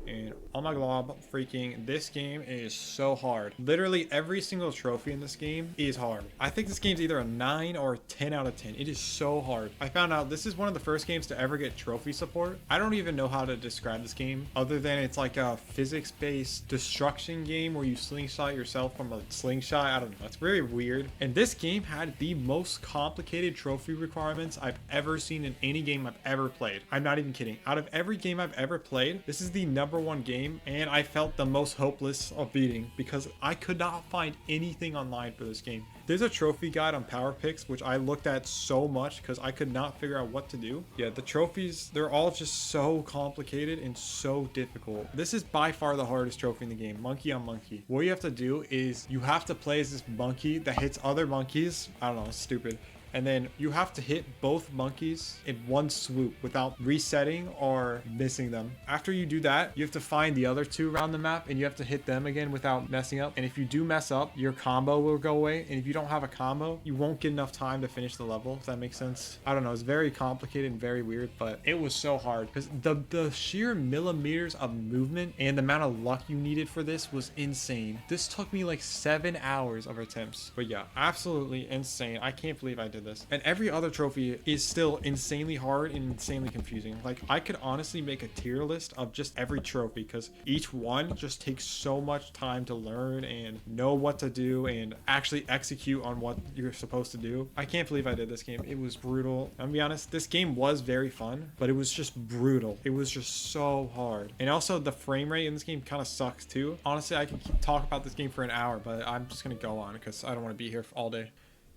And oh my god, freaking, this game is so hard. Literally every single trophy in this game is hard. I think this game's either a 9 or a 10 out of 10. It is so hard. I found out this is one of the first games to ever get trophy support. I don't even know how to describe this game other than it's like a physics-based destruction game where you slingshot yourself from a slingshot. I don't know. It's very weird. And this game had the most complicated trophy requirements I've ever seen in any game I've ever played. I'm not even kidding. Out of every game I've ever played, this is the #1 game, and I felt the most hopeless of beating because I could not find anything online for this game. There's a trophy guide on PowerPix, which I looked at so much because I could not figure out what to do. Yeah, the trophies, they're all just so complicated and so difficult. This is by far the hardest trophy in the game, monkey on monkey. What you have to do is you have to play as this monkey that hits other monkeys. I don't know, it's stupid. And then you have to hit both monkeys in one swoop without resetting or missing them. After you do that, you have to find the other two around the map and you have to hit them again without messing up. And if you do mess up, your combo will go away. And if you don't have a combo, you won't get enough time to finish the level, if that makes sense. I don't know, it's very complicated and very weird, but it was so hard because the sheer millimeters of movement and the amount of luck you needed for this was insane. This took me like 7 hours of attempts. But yeah, absolutely insane. I can't believe I did this. And every other trophy is still insanely hard and insanely confusing. Like I could honestly make a tier list of just every trophy because each one just takes so much time to learn and know what to do and actually execute on what you're supposed to do. I can't believe I did this game. It was brutal. I'm gonna be honest, this game was very fun, but it was just brutal. It was just so hard. And also the frame rate in this game kind of sucks too. Honestly, I can talk about this game for an hour, but I'm just gonna go on because I don't want to be here all day.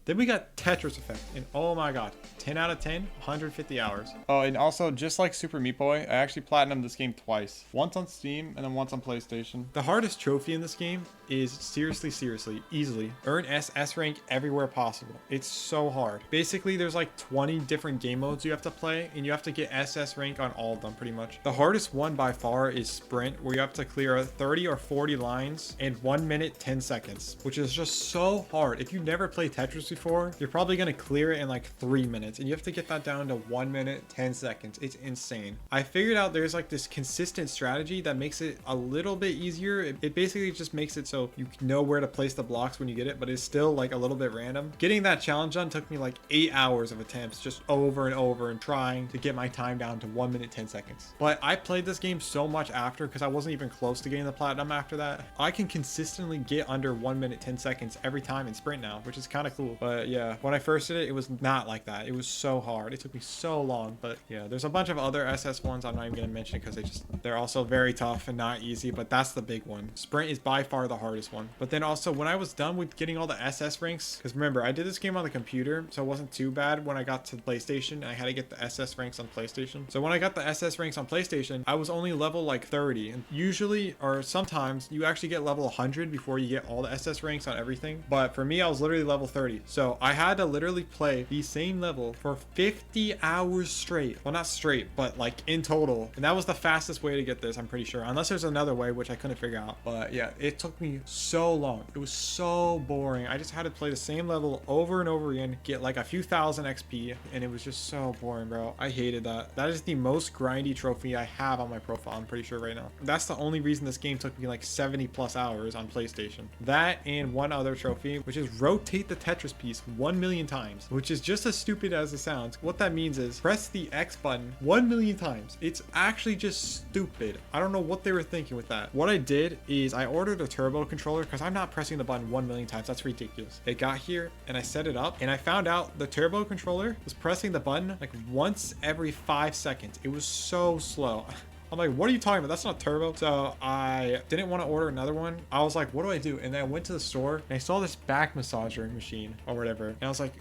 Then we got Tetris Effect, and oh my god, 10 out of 10, 150 hours. Oh, and also, just like Super Meat Boy, I actually platinumed this game twice. Once on Steam, and then once on PlayStation. The hardest trophy in this game is seriously, easily, earn SS rank everywhere possible. It's so hard. Basically, there's like 20 different game modes you have to play, and you have to get SS rank on all of them, pretty much. The hardest one by far is Sprint, where you have to clear 30 or 40 lines in 1 minute, 10 seconds, which is just so hard. If you've never played Tetris before, you're probably gonna clear it in like 3 minutes, and you have to get that down to 1 minute 10 seconds. It's insane. I figured out there's like this consistent strategy that makes it a little bit easier. It basically just makes it so you know where to place the blocks when you get it, but it's still like a little bit random. Getting that challenge done took me like 8 hours of attempts, just over and over, and trying to get my time down to 1 minute 10 seconds. But I played this game so much after, because I wasn't even close to getting the platinum after that. I can consistently get under 1 minute 10 seconds every time in Sprint now, which is kind of cool. But yeah, when I first did it, it was not like that. It was so hard. It took me so long. But yeah, there's a bunch of other SS ones I'm not even gonna mention because they're also very tough and not easy, but that's the big one. Sprint is by far the hardest one. But then also, when I was done with getting all the SS ranks, because remember, I did this game on the computer, so it wasn't too bad. When I got to PlayStation, I had to get the SS ranks on PlayStation. So when I got the SS ranks on PlayStation, I was only level like 30, and usually, or sometimes, you actually get level 100 before you get all the SS ranks on everything. But for me, I was literally level 30, so I had to literally play the same level for 50 hours straight. Well, not straight, but like in total. And that was the fastest way to get this, I'm pretty sure, unless there's another way, which I couldn't figure out. But yeah, it took me so long. It was so boring. I just had to play the same level over and over again, get like a few thousand XP, and it was just so boring, bro. I hated that. That is the most grindy trophy I have on my profile, I'm pretty sure right now. That's the only reason this game took me like 70 plus hours on PlayStation. That and one other trophy, which is rotate the Tetris piece 1 million times, which is just as stupid as it sounds. What that means is press the X button 1 million times. It's actually just stupid. I don't know what they were thinking with that. What I did is I ordered a turbo controller because I'm not pressing the button 1 million times. That's ridiculous. It got here and I set it up and I found out the turbo controller was pressing the button like once every 5 seconds. It was so slow. I'm like, what are you talking about? That's not turbo. So I didn't want to order another one. I was like, what do I do? And then I went to the store and I saw this back massager machine or whatever. And I was like,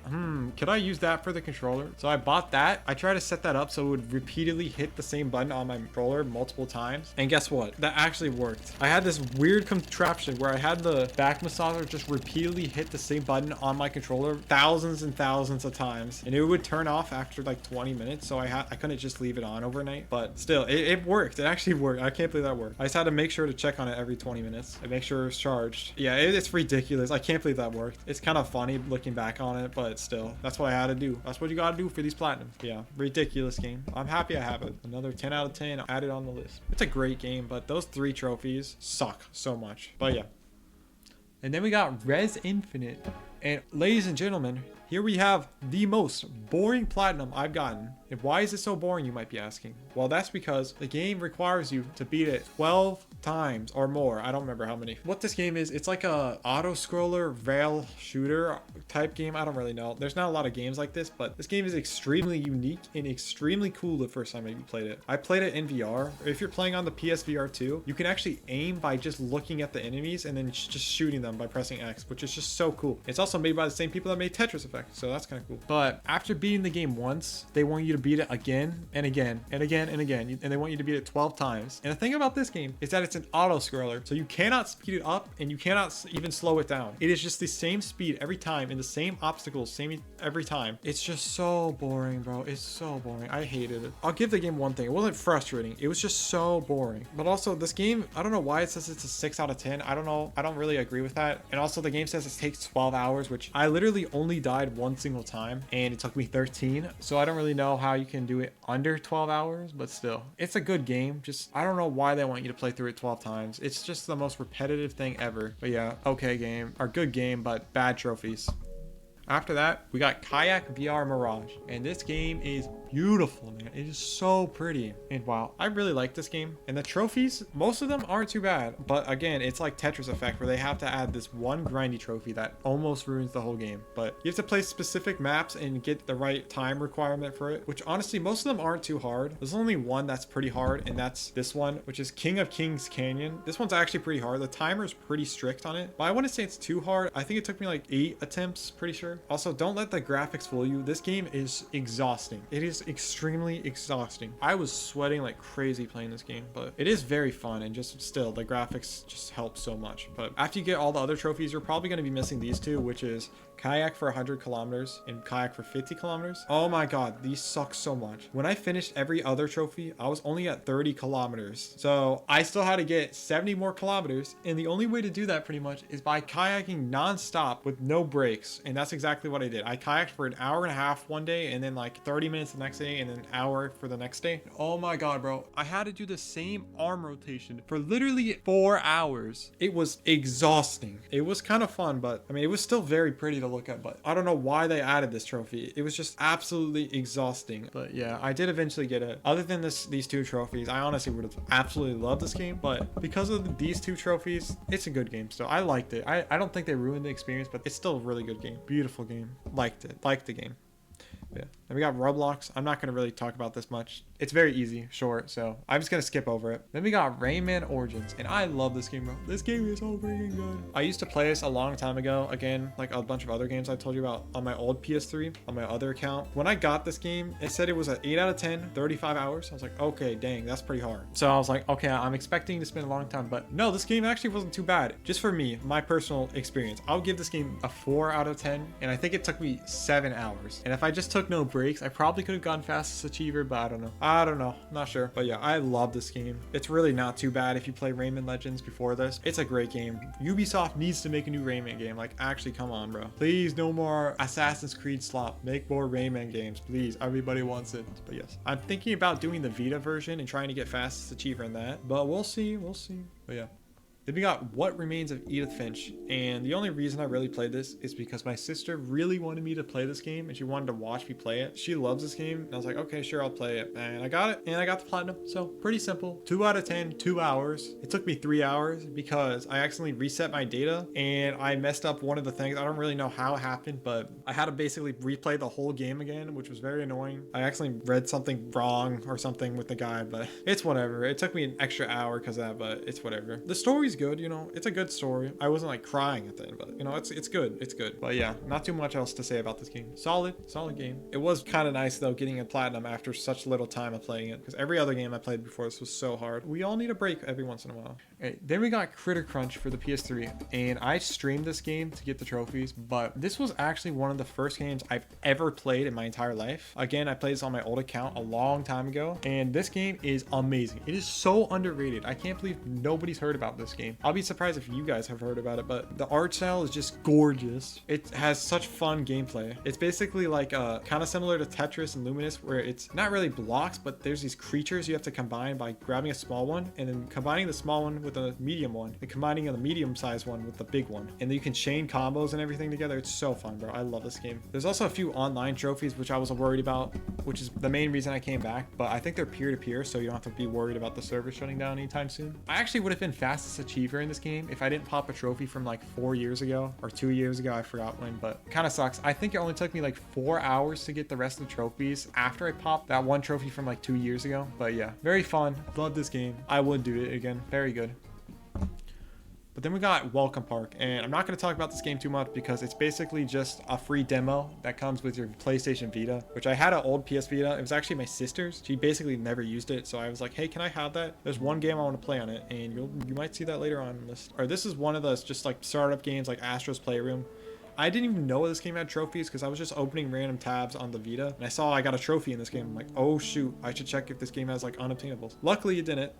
could I use that for the controller? So I bought that. I tried to set that up so it would repeatedly hit the same button on my controller multiple times. And guess what? That actually worked. I had this weird contraption where I had the back massager just repeatedly hit the same button on my controller thousands and thousands of times. And it would turn off after like 20 minutes. So I couldn't just leave it on overnight. But still, it worked. It actually worked. I can't believe that worked. I just had to make sure to check on it every 20 minutes and make sure it was charged. Yeah, it's ridiculous. I can't believe that worked. It's kind of funny looking back on it, but still, that's what I had to do. That's what you gotta do for these platinums. Yeah, ridiculous game. I'm happy I have it. Another 10 out of 10 added on the list. It's a great game, but those 3 trophies suck so much. But yeah. And then we got Rez Infinite. And ladies and gentlemen, here we have the most boring platinum I've gotten. And why is it so boring, you might be asking? Well, that's because the game requires you to beat it 12 times or more. I don't remember how many. What this game is, it's like a auto-scroller rail shooter type game. I don't really know. There's not a lot of games like this, but this game is extremely unique and extremely cool the first time you played it. I played it in VR. If you're playing on the PSVR 2, you can actually aim by just looking at the enemies and then just shooting them by pressing X, which is just so cool. It's also made by the same people that made Tetris Effect, so that's kind of cool. But after beating the game once, they want you to beat it again and again and again and again, and they want you to beat it 12 times. And the thing about this game is that it's an auto scroller, so you cannot speed it up and you cannot even slow it down. It is just the same speed every time and the same obstacles same every time. It's just so boring, bro. It's so boring. I hated it. I'll give the game one thing. It wasn't frustrating. It was just so boring. But also this game, I don't know why it says it's a 6 out of 10. I don't know. I don't really agree with that. And also the game says it takes 12 hours, which I literally only died one single time and it took me 13. So I don't really know how you can do it under 12 hours, but still, it's a good game. Just, I don't know why they want you to play through it 12 times. It's just the most repetitive thing ever. But yeah, okay game, or good game, but bad trophies. After that, we got Kayak VR Mirage, and this game is beautiful, man. It is so pretty. And wow, I really like this game. And the trophies, most of them aren't too bad, but again, it's like Tetris Effect where they have to add this one grindy trophy that almost ruins the whole game. But you have to play specific maps and get the right time requirement for it, which honestly, most of them aren't too hard. There's only one that's pretty hard, and that's this one, which is King of Kings Canyon. This one's actually pretty hard. The timer is pretty strict on it, but I wouldn't say it's too hard. I think it took me like 8 attempts, pretty sure. Also, don't let the graphics fool you. This game is exhausting. It is extremely exhausting. I was sweating like crazy playing this game, but it is very fun, and just still the graphics just help so much. But after you get all the other trophies, you're probably going to be missing these two, which is Kayak for 100 kilometers and Kayak for 50 kilometers. Oh my god, these suck so much. When I finished every other trophy, I was only at 30 kilometers. So I still had to get 70 more kilometers, and the only way to do that pretty much is by kayaking non-stop with no breaks. And that's exactly what I did. I kayaked for an hour and a half one day, and then like 30 minutes the next day, and then an hour for the next day. Oh my god, bro. I had to do the same arm rotation for literally 4 hours. It was exhausting. It was kind of fun, but I mean, it was still very pretty to look at, but I don't know why they added this trophy. It was just absolutely exhausting. But yeah, I did eventually get it. Other than these two trophies, I honestly would have absolutely loved this game, but because of these two trophies, it's a good game still. I liked it. I don't think they ruined the experience, but it's still a really good game. Beautiful game. Liked it. Liked the game. Yeah. Then we got Roblox. I'm not going to really talk about this much. It's very easy, short, so I'm just going to skip over it. Then we got Rayman Origins, and I love this game, bro. This game is so freaking good. I used to play this a long time ago, again, like a bunch of other games I told you about on my old PS3, on my other account. When I got this game, it said it was an 8 out of 10, 35 hours. I was like, okay, dang, that's pretty hard. So I was like, okay, I'm expecting to spend a long time, but no, this game actually wasn't too bad. Just for me, my personal experience, I'll give this game a 4 out of 10, and I think it took me 7 hours. And if I just took no breaks, I probably could have gone fastest achiever, but I don't know, not sure. But yeah, I love this game. It's really not too bad if you play Rayman Legends before this. It's a great game. Ubisoft needs to make a new Rayman game. Like, actually, come on, bro. Please, no more Assassin's Creed slop. Make more Rayman games, please. Everybody wants it. But yes, I'm thinking about doing the Vita version and trying to get fastest achiever in that, but we'll see. But yeah. Then we got What Remains of Edith Finch. And the only reason I really played this is because my sister really wanted me to play this game and she wanted to watch me play it. She loves this game. And I was like, okay, sure, I'll play it. And I got it. And I got the platinum. So pretty simple. 2 out of 10, 2 hours. It took me 3 hours because I accidentally reset my data and I messed up one of the things. I don't really know how it happened, but I had to basically replay the whole game again, which was very annoying. I accidentally read something wrong or something with the guy, but it's whatever. It took me an extra hour because of that, but it's whatever. The story's good, you know, it's a good story. I wasn't like crying at the end, but you know, it's good. It's good. But yeah, not too much else to say about this game. Solid game. It was kind of nice though getting a platinum after such little time of playing it, because every other game I played before this was so hard. We all need a break every once in a while. Alright, then we got Critter Crunch for the PS3, and I streamed this game to get the trophies, but this was actually one of the first games I've ever played in my entire life. Again, I played this on my old account a long time ago, and this game is amazing. It is so underrated. I can't believe nobody's heard about this game. I'll be surprised if you guys have heard about it, but the art style is just gorgeous. It has such fun gameplay. It's basically like kind of similar to Tetris and Lumines, where it's not really blocks, but there's these creatures you have to combine by grabbing a small one and then combining the small one with a medium one and combining the medium sized one with the big one, and then you can chain combos and everything together. It's so fun, bro. I love this game. There's also a few online trophies which I was worried about, which is the main reason I came back, but I think they're peer-to-peer, so you don't have to be worried about the server shutting down anytime soon. I actually would have been fastest achiever in this game if I didn't pop a trophy from like 4 years ago or 2 years ago. I forgot when, but kind of sucks. I think it only took me like 4 hours to get the rest of the trophies after I popped that one trophy from like 2 years ago. But yeah, very fun. Love this game. I would do it again. Very good. But then we got Welcome Park, and I'm not going to talk about this game too much because it's basically just a free demo that comes with your PlayStation Vita, which I had an old PS Vita. It was actually my sister's. She basically never used it, so I was like, hey, can I have that? There's one game I want to play on it, and you might see that later on in this. Or this is one of those just like startup games like Astro's Playroom. I didn't even know this game had trophies because I was just opening random tabs on the Vita, and I saw I got a trophy in this game. I'm like, oh shoot, I should check if this game has like unobtainables. Luckily it didn't,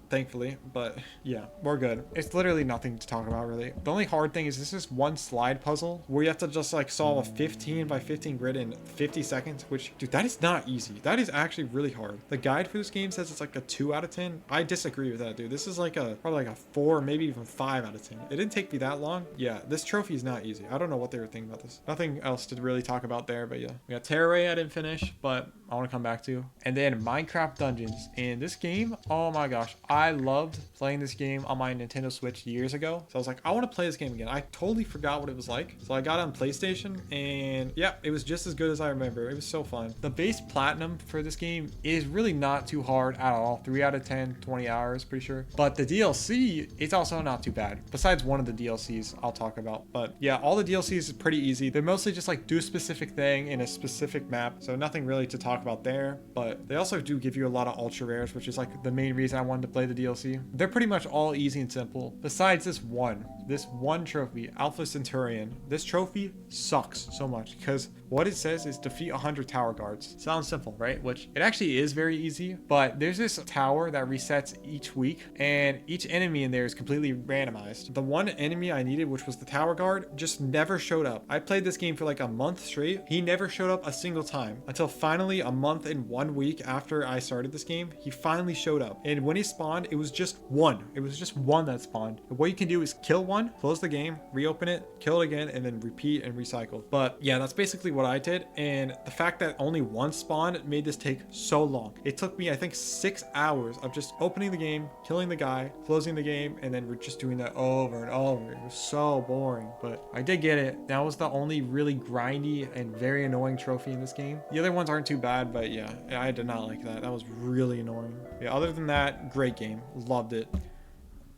thankfully, but yeah, we're good. It's literally nothing to talk about really. The only hard thing is this is one slide puzzle where you have to just like solve a 15 by 15 grid in 50 seconds, which, dude, that is not easy. That is actually really hard. The guide for this game says it's like a 2 out of 10. I disagree with that, dude. This is like probably like a 4, maybe even 5 out of 10. It didn't take me that long. Yeah, this trophy is not easy. I don't know what they were thinking about this. Nothing else to really talk about there, but yeah. We got Terraway I didn't finish, but I want to come back to. And then Minecraft Dungeons. And this game, oh my gosh, I loved playing this game on my Nintendo Switch years ago. So I was like, I want to play this game again. I totally forgot what it was like. So I got it on PlayStation, and yeah, it was just as good as I remember. It was so fun. The base platinum for this game is really not too hard at all. 3 out of 10, 20 hours, pretty sure. But the DLC, it's also not too bad. Besides one of the DLCs I'll talk about. But yeah, all the DLCs is pretty easy. They're mostly just like do a specific thing in a specific map. So nothing really to talk about there. But they also do give you a lot of ultra rares, which is like the main reason I wanted to play the DLC. They're pretty much all easy and simple. Besides this one trophy, Alpha Centurion. This trophy sucks so much because what it says is defeat 100 tower guards. Sounds simple, right? Which it actually is very easy, but there's this tower that resets each week, and each enemy in there is completely randomized. The one enemy I needed, which was the tower guard, just never showed up. I played this game for like a month straight. He never showed up a single time until finally a month and 1 week after I started this game, he finally showed up. And when he spawned, it was just one. It was just one that spawned. And what you can do is kill one, close the game, reopen it, kill it again, and then repeat and recycle. But yeah, that's basically what I did. And the fact that only one spawned made this take so long. It took me, I think, 6 hours of just opening the game, killing the guy, closing the game, and then we're just doing that over and over. It was so boring, but I did get it. That was the only really grindy and very annoying trophy in this game. The other ones aren't too bad, but yeah, I did not like that. That was really annoying. Yeah, other than that, great game. Loved it. All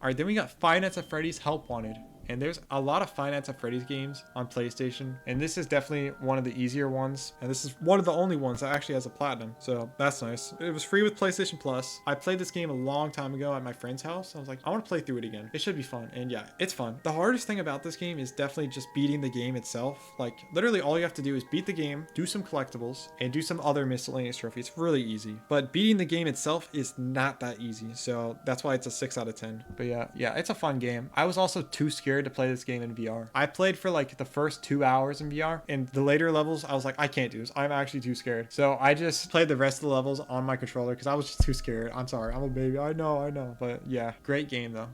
right, then we got Five Nights at Freddy's Help Wanted. And there's a lot of Five Nights at Freddy's games on PlayStation, and this is definitely one of the easier ones, and this is one of the only ones that actually has a platinum, so that's nice. It was free with PlayStation Plus. I played this game a long time ago at my friend's house. I was like, I want to play through it again. It should be fun, and yeah, it's fun. The hardest thing about this game is definitely just beating the game itself. Like, literally all you have to do is beat the game, do some collectibles, and do some other miscellaneous trophies. It's really easy, but beating the game itself is not that easy, so that's why it's a 6 out of 10. But yeah, it's a fun game. I was also too scared to play this game in VR. I played for like the first 2 hours in VR, and the later levels I was like, I can't do this. I'm actually too scared. So I just played the rest of the levels on my controller because I was just too scared. I'm sorry, I'm a baby. I know. But yeah, great game though.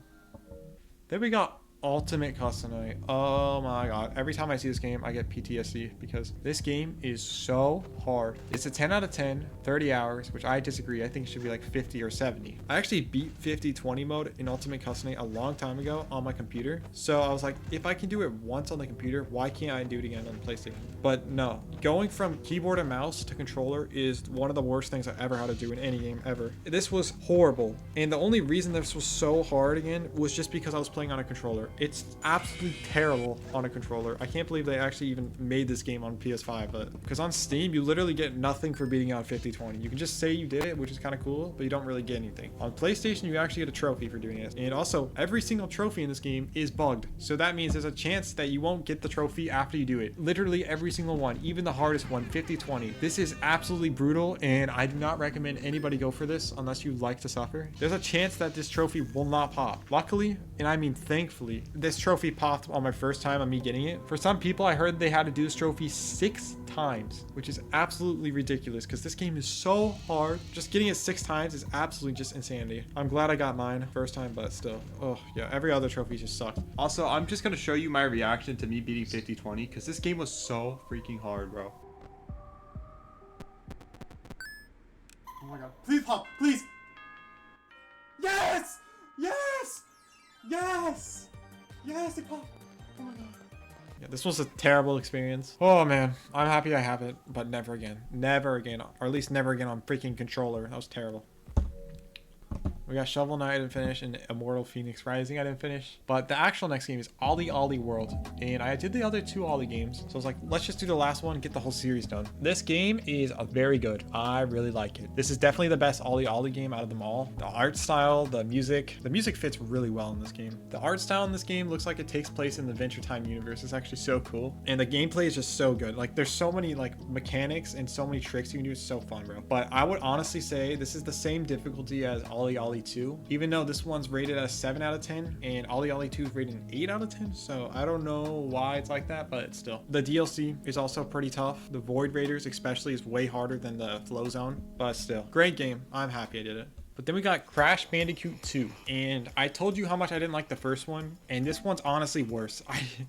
Then we got Ultimate Custom Night. Oh my god. Every time I see this game, I get PTSD because this game is so hard. It's a 10 out of 10, 30 hours, which I disagree. I think it should be like 50 or 70. I actually beat 50-20 mode in Ultimate Custom Night a long time ago on my computer. So I was like, if I can do it once on the computer, why can't I do it again on the PlayStation? But no, going from keyboard and mouse to controller is one of the worst things I ever had to do in any game ever. This was horrible. And the only reason this was so hard again was just because I was playing on a controller. It's absolutely terrible on a controller. I can't believe they actually even made this game on PS5, but because on Steam, you literally get nothing for beating out 50-20. You can just say you did it, which is kind of cool, but you don't really get anything. On PlayStation, you actually get a trophy for doing it. And also, every single trophy in this game is bugged. So that means there's a chance that you won't get the trophy after you do it. Literally every single one, even the hardest one, 50-20. This is absolutely brutal, and I do not recommend anybody go for this unless you like to suffer. There's a chance that this trophy will not pop. Luckily, and I mean thankfully, this trophy popped on my first time on me getting it. For some people, I heard they had to do this trophy 6 times, which is absolutely ridiculous because this game is so hard. Just getting it 6 times is absolutely just insanity. I'm glad I got mine first time, but still, oh yeah, every other trophy just sucked. Also, I'm just gonna show you my reaction to me beating 50-20 because this game was so freaking hard, bro. Oh my god, please pop, please. Yes, yes, yes. Yes, it popped. Oh my god. Yeah, this was a terrible experience. Oh man, I'm happy I have it, but never again. Never again. Or at least never again on freaking controller. That was terrible. We got Shovel Knight I didn't finish and Immortal Phoenix Rising I didn't finish. But the actual next game is OlliOlli World. And I did the other 2 Ollie games. So I was like, let's just do the last one, get the whole series done. This game is very good. I really like it. This is definitely the best OlliOlli game out of them all. The art style, the music fits really well in this game. The art style in this game looks like it takes place in the Adventure Time universe. It's actually so cool. And the gameplay is just so good. Like there's so many like mechanics and so many tricks you can do. It's so fun, bro. But I would honestly say this is the same difficulty as OlliOlli 2, even though this one's rated as 7 out of 10 and OlliOlli 2 is rated an 8 out of 10. So I don't know why it's like that, but still. The DLC is also pretty tough. The Void Raiders especially is way harder than the Flow Zone, but still, great game. I'm happy I did it. But then we got Crash Bandicoot 2, and I told you how much I didn't like the first one, and this one's honestly worse.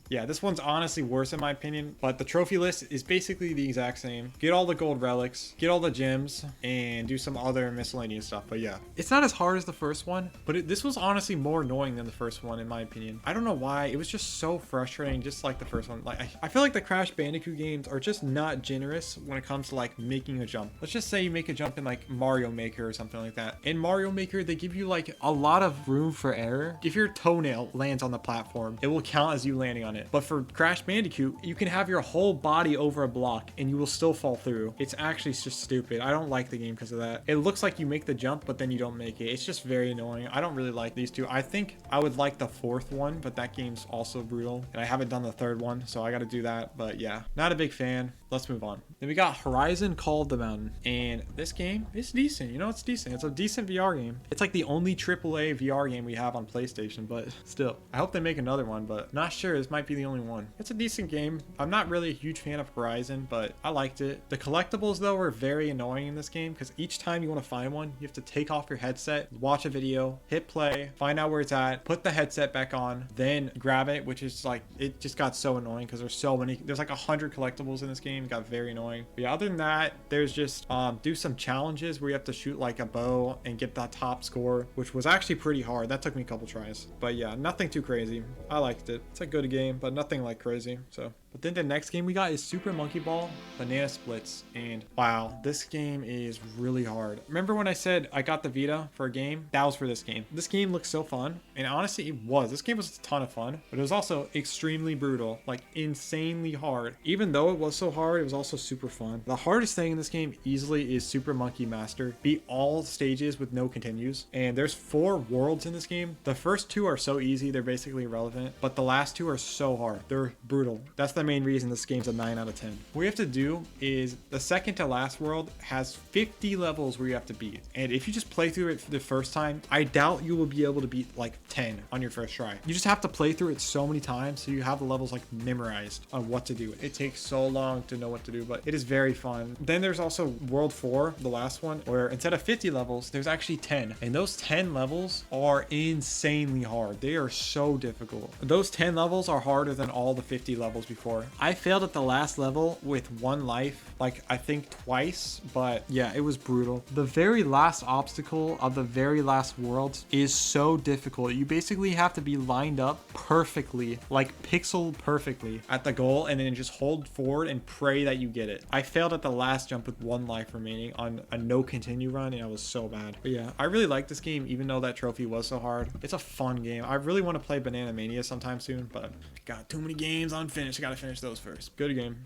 Yeah, this one's honestly worse in my opinion, but the trophy list is basically the exact same. Get all the gold relics, get all the gems, and do some other miscellaneous stuff. But yeah, it's not as hard as the first one, but this was honestly more annoying than the first one in my opinion. I don't know why, it was just so frustrating, just like the first one. Like I feel like the Crash Bandicoot games are just not generous when it comes to like making a jump. Let's just say you make a jump in like Mario Maker or something like that. In Mario Maker, they give you like a lot of room for error. If your toenail lands on the platform, it will count as you landing on it. But for Crash Bandicoot, you can have your whole body over a block and you will still fall through. It's actually just stupid. I don't like the game because of that. It looks like you make the jump, but then you don't make it. It's just very annoying. I don't really like these two. I think I would like the 4th one, but that game's also brutal. And I haven't done the 3rd one, so I got to do that. But yeah, not a big fan. Let's move on. Then we got Horizon Call of the Mountain. And this game is decent. You know, it's decent. It's a decent VR game. It's like the only AAA VR game we have on PlayStation, but still. I hope they make another one, but not sure. This might be the only one. It's a decent game. I'm not really a huge fan of Horizon, but I liked it. The collectibles, though, were very annoying in this game because each time you want to find one, you have to take off your headset, watch a video, hit play, find out where it's at, put the headset back on, then grab it, which is like, it just got so annoying because there's so many. There's like 100 collectibles in this game. It got very annoying. But yeah, other than that, there's just do some challenges where you have to shoot like a bow and get the top score, which was actually pretty hard. That took me a couple tries. But yeah, nothing too crazy. I liked it. It's a good game, but nothing like crazy. So, but then the next game we got is Super Monkey Ball Banana Splits. And wow, this game is really hard. Remember when I said I got the Vita for a game? That was for this game. This game looks so fun. And honestly, it was. This game was a ton of fun, but it was also extremely brutal, like insanely hard. Even though it was so hard, it was also super fun. The hardest thing in this game easily is Super Monkey Master. Beat all stages with no continues. And there's 4 worlds in this game. The first 2 are so easy, they're basically irrelevant, but the last 2 are so hard. They're brutal. That's the main reason this game's a 9 out of 10. What you have to do is the second to last world has 50 levels where you have to beat. And if you just play through it for the first time, I doubt you will be able to beat like 10 on your first try. You just have to play through it so many times so you have the levels like memorized on what to do. It takes so long to know what to do, but it is very fun. Then there's also World 4, the last one, where instead of 50 levels, there's actually 10. And those 10 levels are insanely hard. They are so difficult. Those 10 levels are harder than all the 50 levels before. I failed at the last level with 1 life, like I think twice, but yeah, it was brutal. The very last obstacle of the very last world is so difficult. You basically have to be lined up perfectly, like pixel perfectly at the goal, and then just hold forward and pray that you get it. I failed at the last jump with 1 life remaining on a no continue run, and I was so bad. But yeah, I really like this game, even though that trophy was so hard. It's a fun game. I really want to play Banana Mania sometime soon, but got too many games unfinished. I gotta finish those first. Good game.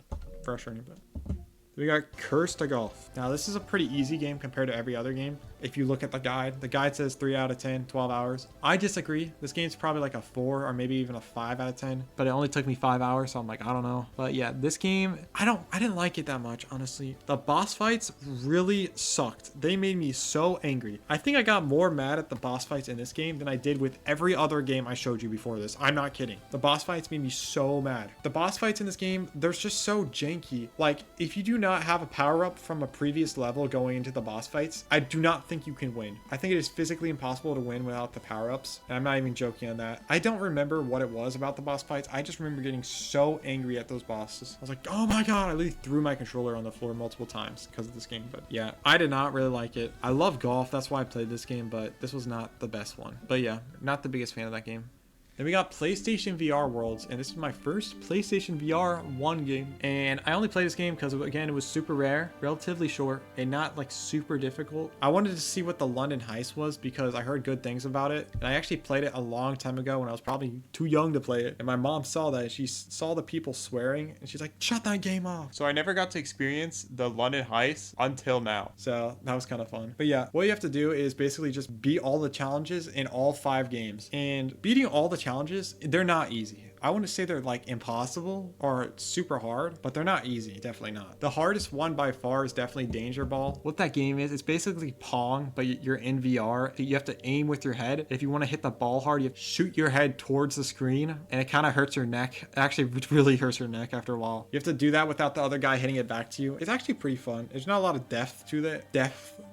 Frustrating, but we got Curse to Golf. Now this is a pretty easy game compared to every other game. If you look at the guide says 3 out of 10, 12 hours. I disagree. This game's probably like a 4 or maybe even a 5 out of 10, but it only took me 5 hours. So I'm like, I don't know. But yeah, this game, I didn't like it that much, honestly. The boss fights really sucked. They made me so angry. I think I got more mad at the boss fights in this game than I did with every other game I showed you before this. I'm not kidding. The boss fights made me so mad. The boss fights in this game, they're just so janky. Like if you do not have a power up from a previous level going into the boss fights, I do not think you can win. I think it is physically impossible to win without the power-ups, and I'm not even joking on that. I don't remember what it was about the boss fights. I just remember getting so angry at those bosses. I was like, oh my god, I literally threw my controller on the floor multiple times because of this game. But yeah, I did not really like it. I love golf, that's why I played this game, but this was not the best one. But yeah, not the biggest fan of that game. Then we got PlayStation VR Worlds, and this is my first PlayStation VR 1 game. And I only played this game because, again, it was super rare, relatively short, and not like super difficult. I wanted to see what the London Heist was because I heard good things about it. And I actually played it a long time ago when I was probably too young to play it. And my mom saw that, and she saw the people swearing, and she's like, shut that game off. So I never got to experience the London Heist until now. So that was kind of fun. But yeah, what you have to do is basically just beat all the challenges in all 5 games. And beating all the challenges, they're not easy. I wouldn't say they're like impossible or super hard, but they're not easy. Definitely not. The hardest one by far is definitely Danger Ball. What that game is, it's basically Pong, but you're in VR. You have to aim with your head. If you want to hit the ball hard, you have to shoot your head towards the screen, and it kind of hurts your neck. It actually really hurts your neck after a while. You have to do that without the other guy hitting it back to you. It's actually pretty fun. There's not a lot of depth to that.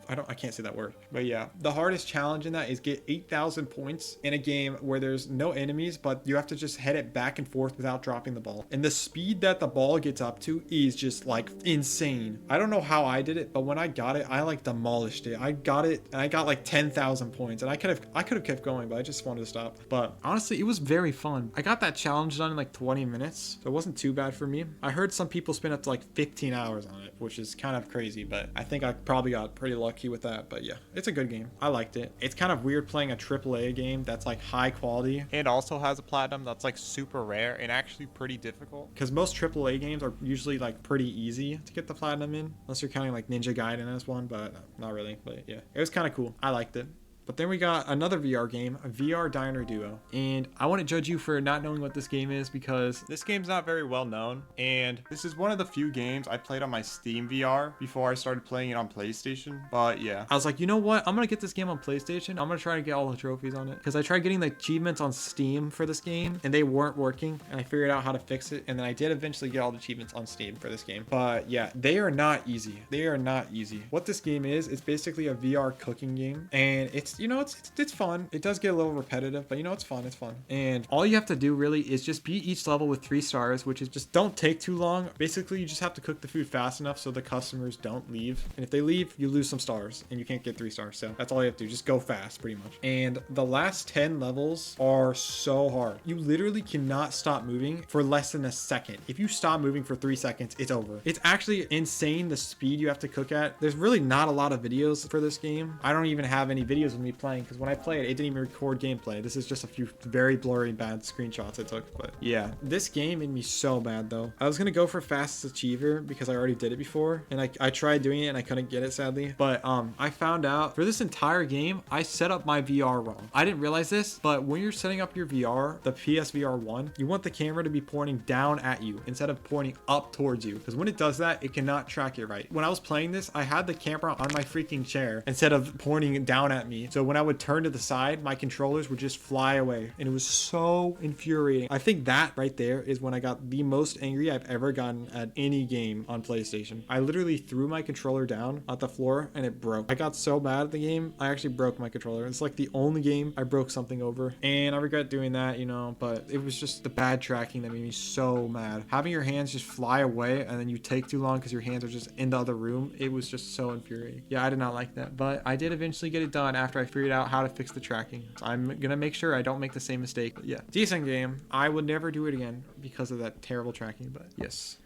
I can't say that word. But yeah, the hardest challenge in that is get 8,000 points in a game where there's no enemies, but you have to just head it back and forth without dropping the ball. And the speed that the ball gets up to is just like insane. I don't know how I did it, but when I got it, I like demolished it. I got it and I got like 10,000 points, and I could have kept going, but I just wanted to stop. But honestly, it was very fun. I got that challenge done in like 20 minutes, so it wasn't too bad for me. I heard some people spend up to like 15 hours on it, which is kind of crazy, but I think I probably got pretty lucky with that. But yeah, it's a good game. I liked it. It's kind of weird playing a AAA game that's like high quality and also has a platinum that's like super rare and actually pretty difficult, because most AAA games are usually like pretty easy to get the platinum in, unless you're counting like Ninja Gaiden as one, but not really. But yeah, it was kind of cool. I liked it. But then we got another VR game, a VR Diner Duo. And I want to judge you for not knowing what this game is because this game's not very well known. And this is one of the few games I played on my Steam VR before I started playing it on PlayStation. But yeah, I was like, you know what? I'm going to get this game on PlayStation. I'm going to try to get all the trophies on it, because I tried getting the achievements on Steam for this game and they weren't working. And I figured out how to fix it. And then I did eventually get all the achievements on Steam for this game. But yeah, they are not easy. They are not easy. What this game is basically a VR cooking game. And it's, you know, it's fun. It does get a little repetitive, but you know, it's fun. It's fun. And all you have to do really is just beat each level with 3 stars, which is just don't take too long. Basically, you just have to cook the food fast enough so the customers don't leave. And if they leave, you lose some stars and you can't get 3 stars. So that's all you have to do. Just go fast, pretty much. And the last 10 levels are so hard. You literally cannot stop moving for less than a second. If you stop moving for 3 seconds, it's over. It's actually insane the speed you have to cook at. There's really not a lot of videos for this game. I don't even have any videos of me me playing, because when I played it didn't even record gameplay. This is just a few very blurry bad screenshots I took. But yeah, this game made me so mad though. I was gonna go for fastest achiever because I already did it before, and I tried doing it and I couldn't get it sadly. But I found out for this entire game I set up my VR wrong. I didn't realize this, but when you're setting up your VR, the PSVR 1, you want the camera to be pointing down at you instead of pointing up towards you, because when it does that, it cannot track it right. When I was playing this, I had the camera on my freaking chair instead of pointing down at me. So when I would turn to the side, my controllers would just fly away, and it was so infuriating. I think that right there is when I got the most angry I've ever gotten at any game on PlayStation. I literally threw my controller down at the floor and it broke. I got so mad at the game, I actually broke my controller. It's like the only game I broke something over, and I regret doing that, you know, but it was just the bad tracking that made me so mad. Having your hands just fly away and then you take too long because your hands are just in the other room, it was just so infuriating. Yeah, I did not like that, but I did eventually get it done after I figured out how to fix the tracking. So I'm gonna make sure I don't make the same mistake. But yeah, decent game. I would never do it again because of that terrible tracking, but yes.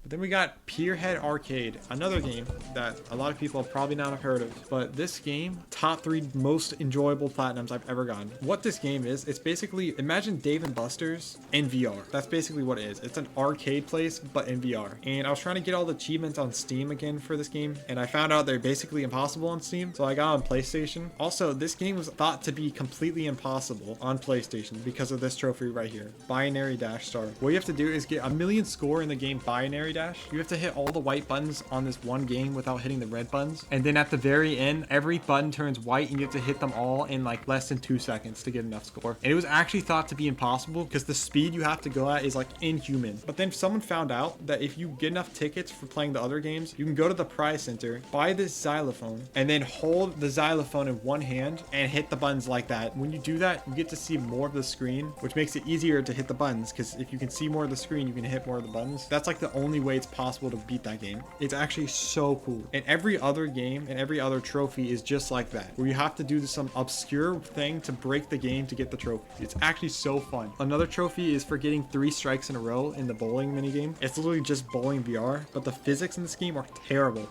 But then we got Pierhead Arcade, another game that a lot of people probably not have heard of. But this game, top 3 most enjoyable platinums I've ever gotten. What this game is, it's basically, imagine Dave & Buster's in VR. That's basically what it is. It's an arcade place, but in VR. And I was trying to get all the achievements on Steam again for this game, and I found out they're basically impossible on Steam, so I got on PlayStation. Also, this game was thought to be completely impossible on PlayStation because of this trophy right here, Binary Dash Star. What you have to do is get a million score in the game Binary Dash. You have to hit all the white buttons on this one game without hitting the red buttons, and then at the very end every button turns white and you have to hit them all in like less than 2 seconds to get enough score. And it was actually thought to be impossible because the speed you have to go at is like inhuman. But then someone found out that if you get enough tickets for playing the other games, you can go to the prize center, buy this xylophone, and then hold the xylophone in one hand and hit the buttons like that. When you do that, you get to see more of the screen, which makes it easier to hit the buttons, because if you can see more of the screen, you can hit more of the buttons. That's like the only way it's possible to beat that game. It's actually so cool. And every other game and every other trophy is just like that, where you have to do some obscure thing to break the game to get the trophy. It's actually so fun. Another trophy is for getting 3 strikes in a row in the bowling minigame. It's literally just bowling VR, but the physics in this game are terrible.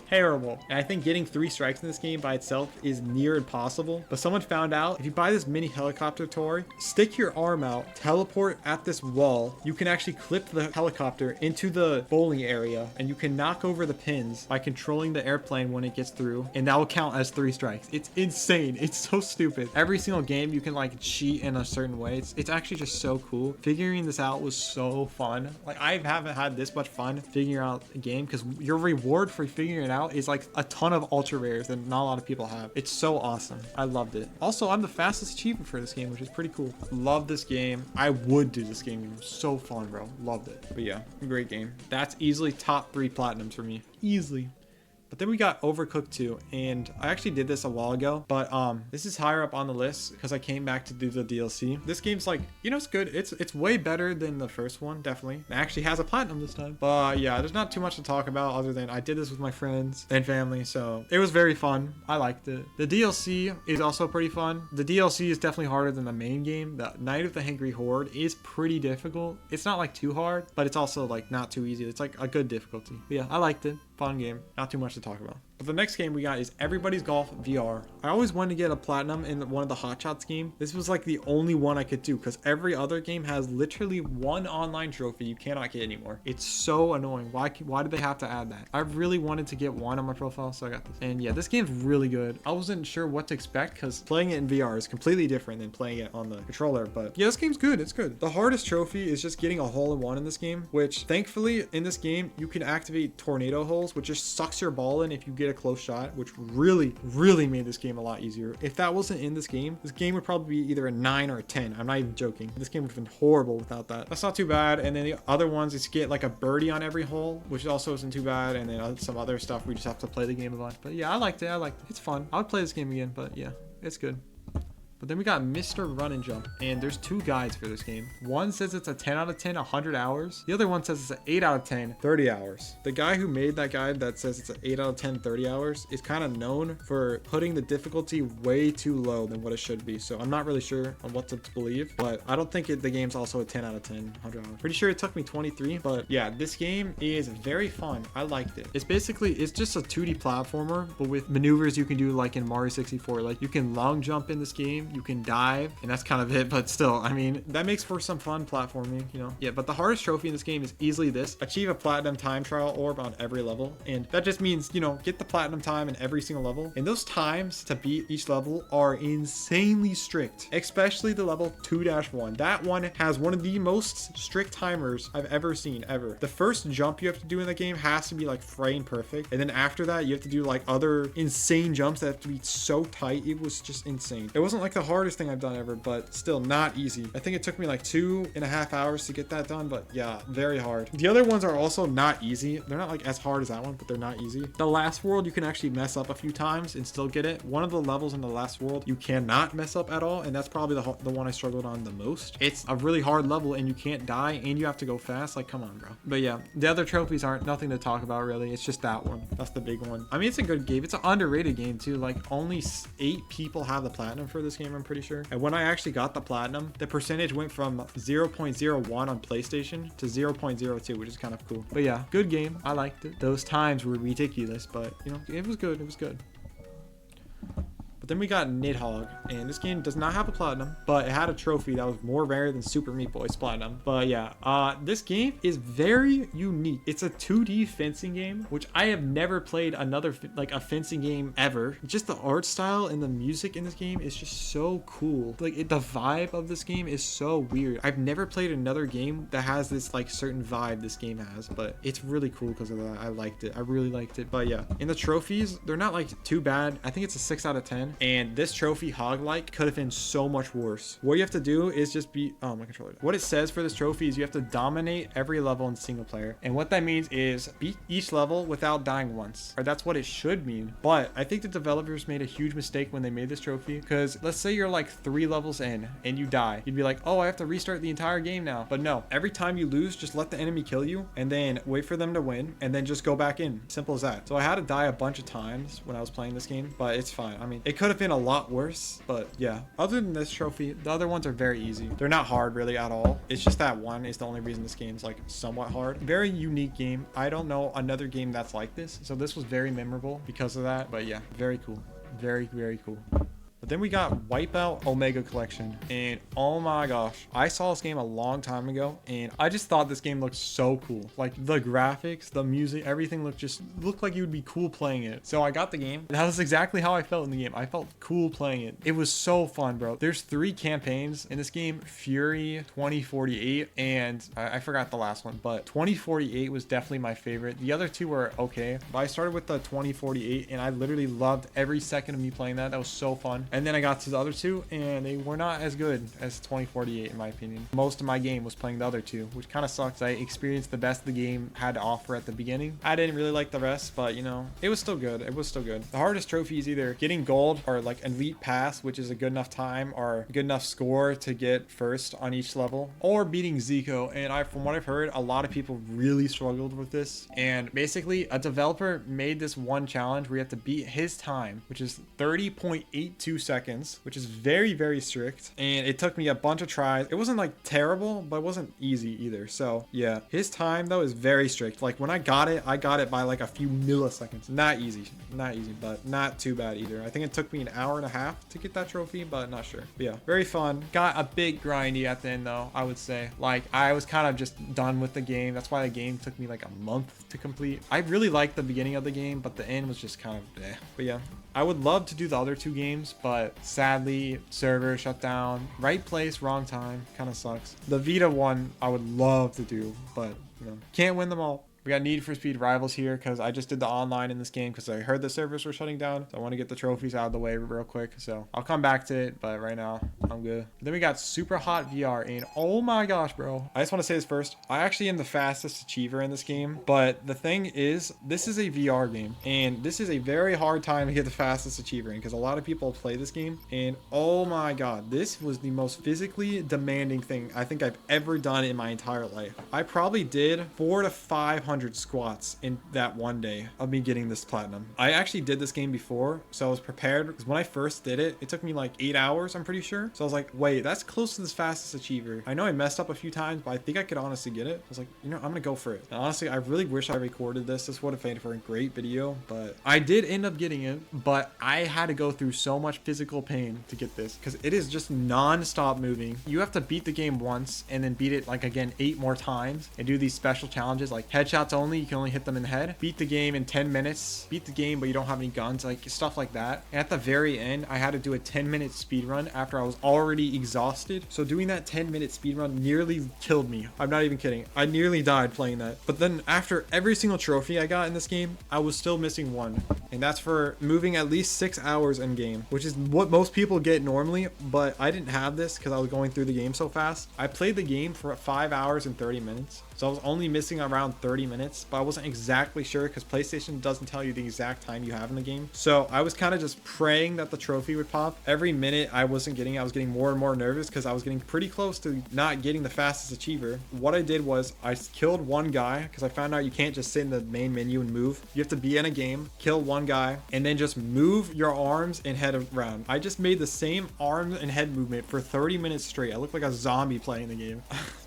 And I think getting 3 strikes in this game by itself is near impossible. But someone found out if you buy this mini helicopter toy, stick your arm out, teleport at this wall, you can actually clip the helicopter into the bowling area, and you can knock over the pins by controlling the airplane when it gets through, and that will count as 3 strikes. It's insane. It's so stupid. Every single game you can like cheat in a certain way. It's actually just so cool. Figuring this out was so fun. Like, I haven't had this much fun figuring out a game, because your reward for figuring it out is like a ton of ultra rares that not a lot of people have. It's so awesome. I loved it. Also, I'm the fastest achiever for this game, which is pretty cool. Love this game. I would do this game. It was so fun, bro. Loved it. But yeah, great game. That's easily top 3 platinums for me. Easily. But then we got Overcooked 2, and I actually did this a while ago, but this is higher up on the list because I came back to do the DLC. This game's like, you know, it's good. It's way better than the first one, definitely. It actually has a platinum this time. But yeah, there's not too much to talk about other than I did this with my friends and family, so it was very fun. I liked it. The DLC is also pretty fun. The DLC is definitely harder than the main game. The Night of the Hangry Horde is pretty difficult. It's not like too hard, but it's also like not too easy. It's like a good difficulty. But yeah, I liked it. Fun game. Not too much to talk about. But the next game we got is Everybody's Golf VR. I always wanted to get a platinum in one of the Hot Shots game. This was like the only one I could do, because every other game has literally one online trophy you cannot get anymore. It's so annoying. Why did they have to add that? I really wanted to get one on my profile, so I got this. And yeah, this game's really good. I wasn't sure what to expect because playing it in VR is completely different than playing it on the controller. But yeah, this game's good. It's good. The hardest trophy is just getting a hole-in-one in this game, which thankfully in this game you can activate tornado holes, which just sucks your ball in if you get a close shot, which really made this game a lot easier. If that wasn't in this game would probably be either a 9 or a 10. I'm not even joking. This game would have been horrible without that. That's not too bad. And then the other ones is get like a birdie on every hole, which also isn't too bad. And then some other stuff, we just have to play the game a lot. But yeah, I liked it. It's fun. I would play this game again, but yeah, it's good. But But then we got Mr. Run and Jump, and there's 2 guides for this game. One says it's a 10 out of 10, 100 hours. The other one says it's an 8 out of 10, 30 hours. The guy who made that guide that says it's an 8 out of 10, 30 hours is kind of known for putting the difficulty way too low than what it should be. So I'm not really sure on what to believe, but I don't think the game's also a 10 out of 10, 100 hours. Pretty sure it took me 23, but yeah, this game is very fun. I liked it. It's just a 2D platformer, but with maneuvers you can do like in Mario 64. Like you can long jump in this game, you can dive, and that's kind of it. But still, I mean, that makes for some fun platforming, you know? Yeah, but the hardest trophy in this game is easily this: achieve a platinum time trial orb on every level. And that just means, you know, get the platinum time in every single level. And those times to beat each level are insanely strict, especially the level 2-1. That one has one of the most strict timers I've ever seen, ever. The first jump you have to do in the game has to be like frame perfect. And then after that, you have to do like other insane jumps that have to be so tight. It was just insane. It wasn't like the hardest thing I've done ever, but still not easy. I think it took me like 2.5 hours to get that done, but yeah, very hard. The other ones are also not easy. They're not like as hard as that one, but they're not easy. The last world, you can actually mess up a few times and still get it. One of the levels in the last world, you cannot mess up at all, and that's probably the one I struggled on the most. It's a really hard level, and you can't die, and you have to go fast. Like, come on, bro. But yeah, the other trophies aren't nothing to talk about, really. It's just that one. That's the big one. I mean, it's a good game. It's an underrated game, too. Like, only 8 people have the platinum for this game, I'm pretty sure. And when I actually got the platinum, the percentage went from 0.01 on PlayStation to 0.02, which is kind of cool. But yeah, good game. I liked it. Those times were ridiculous, but, you know, it was good. It was good. But then we got Nidhogg, and this game does not have a platinum, but it had a trophy that was more rare than Super Meat Boy's platinum. But yeah, this game is very unique. It's a 2D fencing game, which I have never played another like a fencing game ever. Just the art style and the music in this game is just so cool. Like the vibe of this game is so weird. I've never played another game that has this like certain vibe this game has, but it's really cool because of that. I liked it. I really liked it. But yeah, in the trophies, they're not like too bad. I think it's a 6 out of 10. And this trophy, Hog-like, could have been so much worse. What you have to do is just be... Oh, my controller. What it says for this trophy is you have to dominate every level in single player. And what that means is beat each level without dying once. Or that's what it should mean. But I think the developers made a huge mistake when they made this trophy. Because let's say you're like 3 levels in and you die. You'd be like, oh, I have to restart the entire game now. But no. Every time you lose, just let the enemy kill you. And then wait for them to win. And then just go back in. Simple as that. So I had to die a bunch of times when I was playing this game. But it's fine. I mean, it could have been a lot worse, but yeah, other than this trophy, the other ones are very easy. They're not hard really at all. It's just that one is the only reason this game's like somewhat hard. Very unique game. I don't know another game that's like this, so this was very memorable because of that. But yeah, very cool. Very, very cool. But then we got Wipeout Omega Collection, and oh my gosh, I saw this game a long time ago, and I just thought this game looked so cool. Like the graphics, the music, everything looked like you would be cool playing it. So I got the game. That was exactly how I felt in the game. I felt cool playing it. It was so fun, bro. There's 3 campaigns in this game: Fury, 2048, and I forgot the last one, but 2048 was definitely my favorite. The other 2 were okay, but I started with the 2048, and I literally loved every second of me playing that. That was so fun. And then I got to the other 2, and they were not as good as 2048 in my opinion. Most of my game was playing the other 2, which kind of sucks. I experienced the best the game had to offer at the beginning. I didn't really like the rest, but you know, it was still good. It was still good. The hardest trophy is either getting gold or like elite pass, which is a good enough time or good enough score to get first on each level, or beating Zico. And from what I've heard, a lot of people really struggled with this. And basically, a developer made this one challenge where you have to beat his time, which is 30.82 seconds, which is very, very strict. And it took me a bunch of tries. It wasn't like terrible, but it wasn't easy either. So yeah, his time though is very strict. Like when I got it by like a few milliseconds. Not easy, but not too bad either. I think it took me an hour and a half to get that trophy, but not sure. But yeah, very fun. Got a bit grindy at the end though, I would say. Like I was kind of just done with the game. That's why the game took me like a month to complete. I really liked the beginning of the game, but the end was just kind of bleh. But yeah, I would love to do the other 2 games, but sadly, server shut down. Right place, wrong time. Kind of sucks. The Vita one, I would love to do, but you know, can't win them all. We got Need for Speed Rivals here because I just did the online in this game because I heard the servers were shutting down. So I want to get the trophies out of the way real quick. So I'll come back to it, but right now I'm good. Then we got Super Hot VR, and oh my gosh, bro. I just want to say this first. I actually am the fastest achiever in this game, but the thing is, this is a VR game, and this is a very hard time to get the fastest achiever in because a lot of people play this game, and oh my god, this was the most physically demanding thing I think I've ever done in my entire life. I probably did 400 to 500 squats in that one day of me getting this platinum. I actually did this game before, so I was prepared because when I first did it, it took me like 8 hours, I'm pretty sure. So I was like, wait, that's close to this fastest achiever. I know I messed up a few times, but I think I could honestly get it. I was like, you know, I'm gonna go for it. And honestly, I really wish I recorded this. This would have made for a great video, but I did end up getting it, but I had to go through so much physical pain to get this because it is just non-stop moving. You have to beat the game once and then beat it like again 8 more times and do these special challenges like headshots only. You can only hit them in the head. Beat the game in 10 minutes. Beat the game, but you don't have any guns, like stuff like that. And at the very end, I had to do a 10-minute speed run after I was already exhausted. So doing that 10-minute speed run nearly killed me. I'm not even kidding. I nearly died playing that. But then after every single trophy I got in this game, I was still missing one. And that's for moving at least 6 hours in game, which is what most people get normally. But I didn't have this because I was going through the game so fast. I played the game for 5 hours and 30 minutes. So I was only missing around 30 minutes, but I wasn't exactly sure because PlayStation doesn't tell you the exact time you have in the game. So I was kind of just praying that the trophy would pop. Every minute I wasn't getting it, I was getting more and more nervous because I was getting pretty close to not getting the fastest achiever. What I did was I killed one guy because I found out you can't just sit in the main menu and move. You have to be in a game, kill one guy, and then just move your arms and head around. I just made the same arm and head movement for 30 minutes straight. I looked like a zombie playing the game.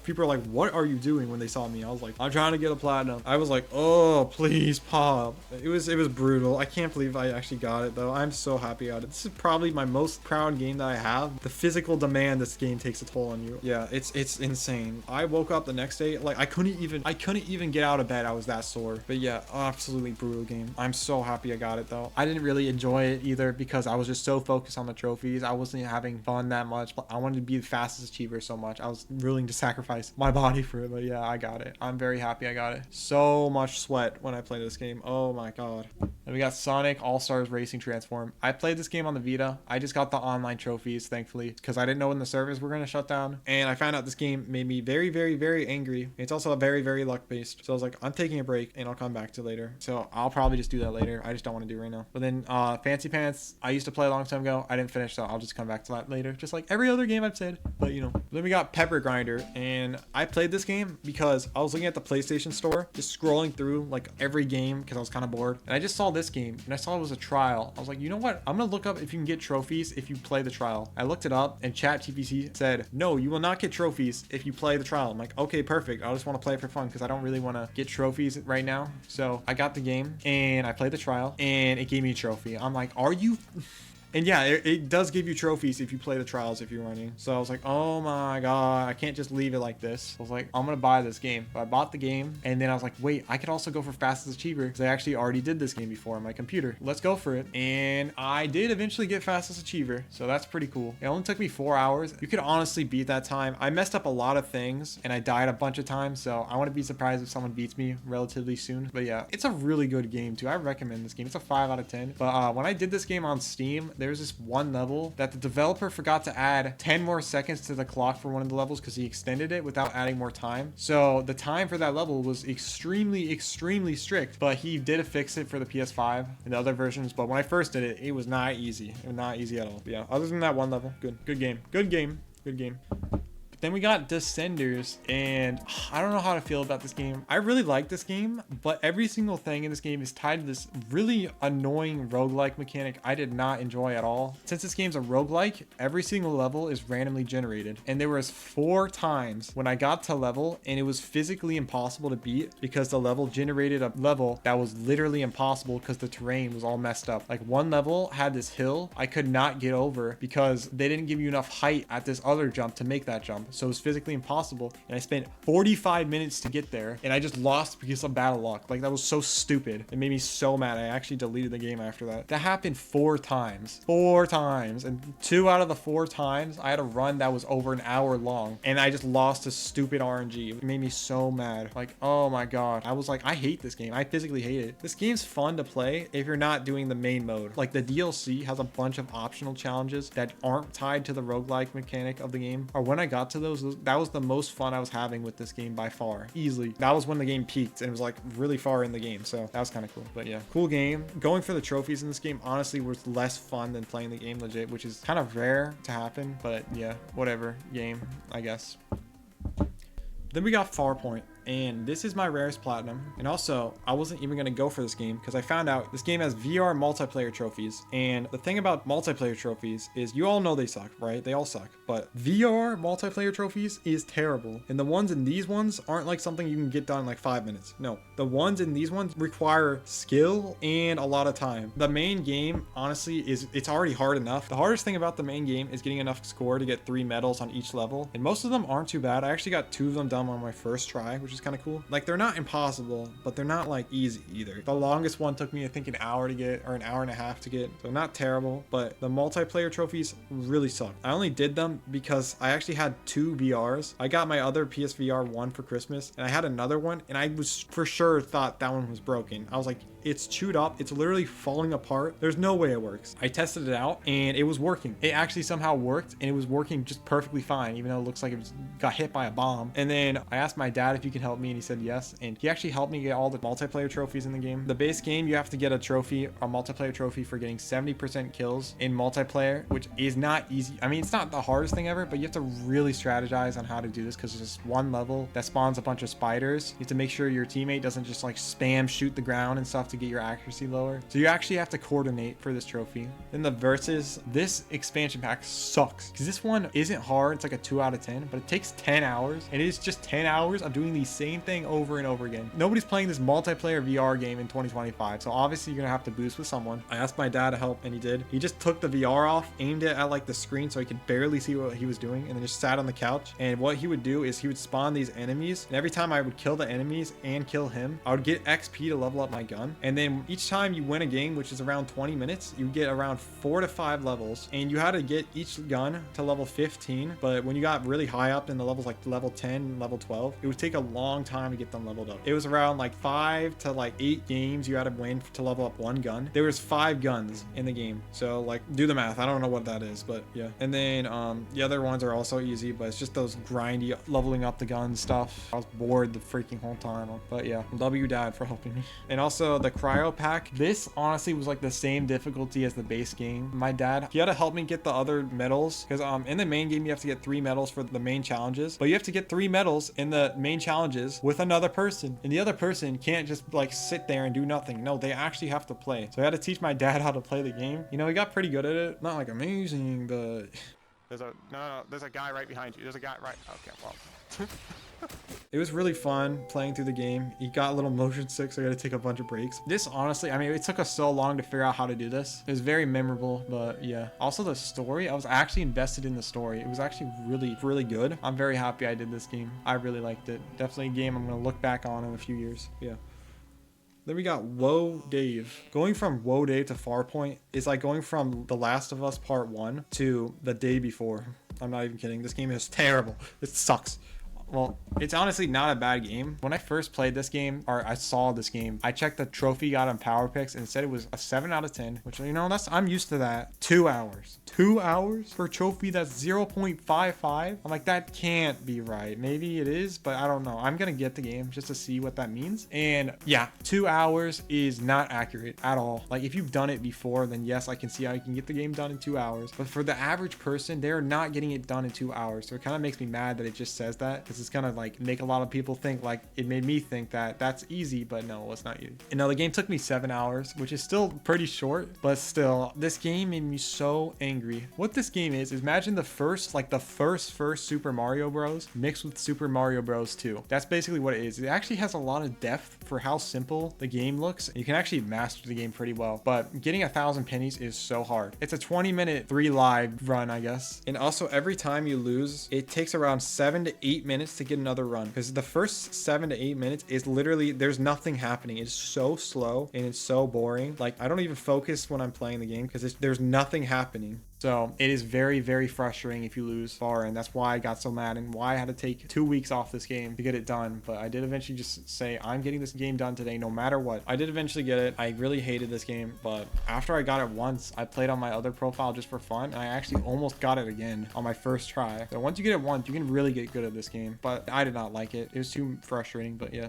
People are like, what are you doing when they saw me? I was like, I'm trying to get a platinum. I was like, oh, please pop. It was brutal. I can't believe I actually got it though. I'm so happy about it. This is probably my most proud game that I have. The physical demand this game takes a toll on you. Yeah, it's insane. I woke up the next day, like I couldn't even get out of bed. I was that sore. But yeah, absolutely brutal game. I'm so happy I got it though. I didn't really enjoy it either because I was just so focused on the trophies. I wasn't having fun that much. I wanted to be the fastest achiever so much. I was willing to sacrifice my body for it, but yeah, I got it. I'm very happy I got it. So much sweat when I played this game. Oh my god. And we got Sonic All-Stars Racing Transform. I played this game on the Vita. I just got the online trophies, thankfully, because I didn't know when the servers were going to shut down. And I found out this game made me very, very, very angry. It's also very, very luck-based. So I was like, I'm taking a break and I'll come back to later. So I'll probably just do that later. I just don't want to do it right now. But then Fancy Pants, I used to play a long time ago. I didn't finish, so I'll just come back to that later. Just like every other game I've said. But you know. Then we got Pepper Grinder. And I played this game because I was looking at the PlayStation store, just scrolling through like every game because I was kind of bored. And I just saw this game and I saw it was a trial. I was like, you know what? I'm going to look up if you can get trophies if you play the trial. I looked it up and ChatGPT said, no, you will not get trophies if you play the trial. I'm like, okay, perfect. I just want to play it for fun because I don't really want to get trophies right now. So I got the game and I played the trial and it gave me a trophy. I'm like, are you... And yeah, it does give you trophies if you play the trials if you're running. So I was like, oh my god, I can't just leave it like this. I was like, I'm gonna buy this game. So I bought the game and then I was like, wait, I could also go for fastest achiever because I actually already did this game before on my computer. Let's go for it. And I did eventually get fastest achiever. So that's pretty cool. It only took me 4 hours. You could honestly beat that time. I messed up a lot of things and I died a bunch of times. So I want to be surprised if someone beats me relatively soon. But yeah, it's a really good game too. I recommend this game. It's a 5 out of 10. But when I did this game on Steam, there's this one level that the developer forgot to add 10 more seconds to the clock for one of the levels because he extended it without adding more time. So the time for that level was extremely strict, but he did fix it for the PS5 and the other versions. But when I first did it, it was not easy. It was not easy at all. But yeah, other than that one level, good game. Then we got Descenders, and I don't know how to feel about this game. I really like this game, but every single thing in this game is tied to this really annoying roguelike mechanic I did not enjoy at all. Since this game's a roguelike, every single level is randomly generated. And there was 4 times when I got to level and it was physically impossible to beat because the level generated a level that was literally impossible because the terrain was all messed up. Like one level had this hill I could not get over because they didn't give you enough height at this other jump to make that jump. so it was physically impossible. And I spent 45 minutes to get there, and I just lost because of bad luck. Like, that was so stupid. It made me so mad. I actually deleted the game after that. That happened 4 times. 4 times. And 2 out of the 4 times, I had a run that was over an hour long, and I just lost to stupid RNG. It made me so mad. Like, oh my god. I was like, I hate this game. I physically hate it. This game's fun to play if you're not doing the main mode. Like, the DLC has a bunch of optional challenges that aren't tied to the roguelike mechanic of the game. Or when I got to those, that was the most fun I was having with this game by far. Easily. That was when the game peaked, and it was like really far in the game. So that was kind of cool. But yeah, cool game. Going for the trophies in this game honestly was less fun than playing the game legit, which is kind of rare to happen. But yeah, whatever. Game, I guess. Then we got Farpoint, and this is my rarest platinum. And also, I wasn't even going to go for this game because I found out this game has VR multiplayer trophies. And the thing about multiplayer trophies is, you all know they suck, right? They all suck. But VR multiplayer trophies is terrible. And the ones in these ones aren't like something you can get done in like 5 minutes. No, the ones in these ones require skill and a lot of time. The main game, honestly, it's already hard enough. The hardest thing about the main game is getting enough score to get 3 medals on each level. And most of them aren't too bad. I actually got 2 of them done on my first try, which is kind of cool. Like, they're not impossible, but they're not like easy either. The longest one took me, I think, an hour to get, or an hour and a half to get. So not terrible, but the multiplayer trophies really suck. I only did them because I actually had 2 VRs. I got my other PSVR 1 for Christmas, and I had another one, and I was for sure thought that one was broken. I was like, it's chewed up. It's literally falling apart. There's no way it works. I tested it out, and it was working. It actually somehow worked, and it was working just perfectly fine, even though it looks like it got hit by a bomb. And then I asked my dad if he could help me, and he said yes. And he actually helped me get all the multiplayer trophies in the game. The base game, you have to get a trophy, a multiplayer trophy for getting 70% kills in multiplayer, which is not easy. I mean, it's not the hardest thing ever, but you have to really strategize on how to do this because there's just one level that spawns a bunch of spiders. You have to make sure your teammate doesn't just like spam shoot the ground and stuff to get your accuracy lower. So you actually have to coordinate for this trophy. Then the versus, this expansion pack sucks because this one isn't hard. It's like a 2 out of 10, but it takes 10 hours, and it is just 10 hours of doing the same thing over and over again. Nobody's playing this multiplayer VR game in 2025, so obviously you're gonna have to boost with someone. I asked my dad to help, and he did. He just took the VR off, aimed it at like the screen so he could barely see what he was doing, and then just sat on the couch. And what he would do is he would spawn these enemies, and every time I would kill the enemies and kill him, I would get XP to level up my gun. And then each time you win a game, which is around 20 minutes, you get around 4 to 5 levels, and you had to get each gun to level 15. But when you got really high up in the levels, like level 10, level 12, it would take a long time to get them leveled up. It was around like 5 to like 8 games you had to win to level up 1 gun. There was 5 guns in the game, so like do the math. I don't know what that is, but yeah. And then the other ones are also easy, but it's just those grindy leveling up the gun stuff. I was bored the freaking whole time, but yeah, love you, Dad, for helping me. And also the cryo pack, this honestly was like the same difficulty as the base game. My dad, he had to help me get the other medals because in the main game you have to get 3 medals for the main challenges, but you have to get 3 medals in the main challenges with another person, and the other person can't just like sit there and do nothing. No, they actually have to play. So I had to teach my dad how to play the game. You know, he got pretty good at it. Not like amazing, but there's a guy right behind you. There's a guy right. Okay, well. It was really fun playing through the game. He got a little motion sick, so I got to take a bunch of breaks. This honestly, I mean, it took us so long to figure out how to do this. It was very memorable, but yeah. Also the story, I was actually invested in the story. It was actually really, really good. I'm very happy I did this game. I really liked it. Definitely a game I'm going to look back on in a few years. Yeah. Then we got Woah Dave. Going from Woah Dave to Farpoint is like going from The Last of Us Part 1 to the day before. I'm not even kidding. This game is terrible. It sucks. Well, it's honestly not a bad game. When I first played this game, or I saw this game, I checked the trophy got on PowerPix and it said it was a 7 out of 10, which, you know, I'm used to that. 2 hours. 2 hours for a trophy that's 0.55? I'm like, that can't be right. Maybe it is, but I don't know. I'm gonna get the game just to see what that means. And yeah, 2 hours is not accurate at all. Like, if you've done it before, then yes, I can see how you can get the game done in 2 hours. But for the average person, they're not getting it done in 2 hours. So it kind of makes me mad that it just says that, because because it's gonna like make a lot of people think, like it made me think that that's easy, but no, it's not easy. And now the game took me 7 hours, which is still pretty short, but still, this game made me so angry. What this game is imagine the first Super Mario Bros mixed with Super Mario Bros 2. That's basically what it is. It actually has a lot of depth for how simple the game looks. You can actually master the game pretty well, but getting 1,000 pennies is so hard. It's a 20-minute 3 live run, I guess. And also every time you lose, it takes around 7 to 8 minutes to get another run, because the first 7 to 8 minutes is literally, there's nothing happening. It's so slow and it's so boring. Like I don't even focus when I'm playing the game because there's nothing happening. So it is very, very frustrating if you lose far, and that's why I got so mad and why I had to take 2 weeks off this game to get it done. But I did eventually just say, I'm getting this game done today no matter what. I did eventually get it. I really hated this game, but after I got it once, I played on my other profile just for fun, and I actually almost got it again on my first try. So once you get it once, you can really get good at this game, but I did not like it. It was too frustrating, but yeah.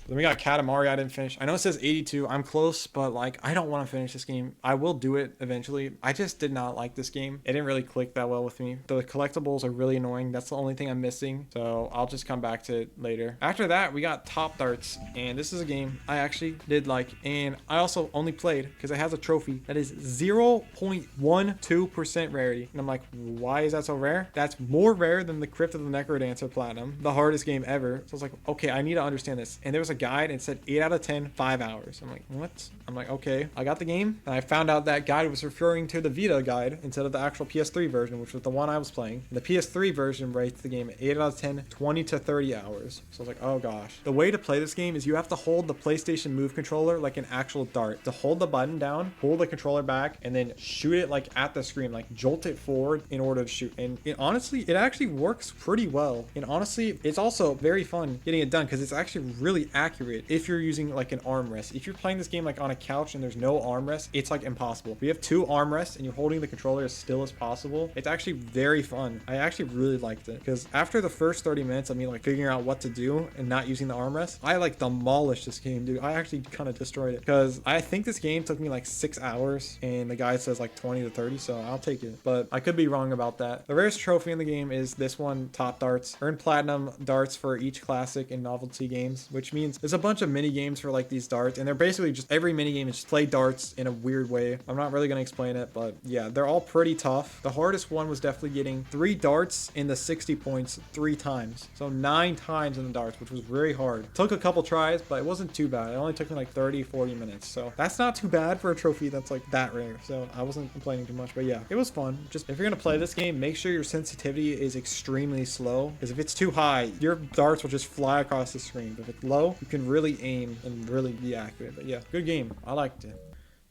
Then we got Katamari. I didn't finish. I know it says 82. I'm close, but like I don't want to finish this game. I will do it eventually. I just did not like this game. It didn't really click that well with me. The collectibles are really annoying. That's the only thing I'm missing. So I'll just come back to it later. After that, we got Top Darts, and this is a game I actually did like, and I also only played because it has a trophy that is 0.12% rarity. And I'm like, why is that so rare? That's more rare than the Crypt of the Necrodancer Platinum, the hardest game ever. So I was like, okay, I need to understand this. And there was a guide and it said 8 out of 10, 5 hours. I'm like, what? I'm like, okay. I got the game, and I found out that guide was referring to the Vita guide instead of the actual PS3 version, which was the one I was playing. And the PS3 version rates the game at 8 out of 10, 20 to 30 hours. So I was like, oh gosh. The way to play this game is you have to hold the PlayStation Move controller like an actual dart. To hold the button down, pull the controller back, and then shoot it like at the screen, like jolt it forward in order to shoot. And honestly, it actually works pretty well. And honestly, it's also very fun getting it done because it's actually really accurate if you're using like an armrest. If you're playing this game like on a couch and there's no armrest, it's like impossible. If you have 2 armrests and you're holding the controller as still as possible, it's actually very fun. I actually really liked it because after the first 30 minutes of me like figuring out what to do and not using the armrest, I like demolished this game, dude. I actually kind of destroyed it because I think this game took me like 6 hours and the guy says like 20 to 30, so I'll take it, but I could be wrong about that. The rarest trophy in the game is this one, Top Darts. Earn platinum darts for each classic and novelty games, which means there's a bunch of mini games for like these darts, and they're basically just every mini game is just play darts in a weird way. I'm not really gonna explain it, but yeah, they're all pretty tough. The hardest one was definitely getting 3 darts in the 60 points 3 times, so 9 times in the darts, which was very hard. It took a couple tries, but it wasn't too bad. It only took me like 30-40 minutes, so that's not too bad for a trophy that's like that rare, so I wasn't complaining too much. But yeah, it was fun. Just if you're gonna play this game, make sure your sensitivity is extremely slow, because if it's too high, your darts will just fly across the screen. But if it's low, you can really aim and really be accurate. But yeah, good game. I liked it.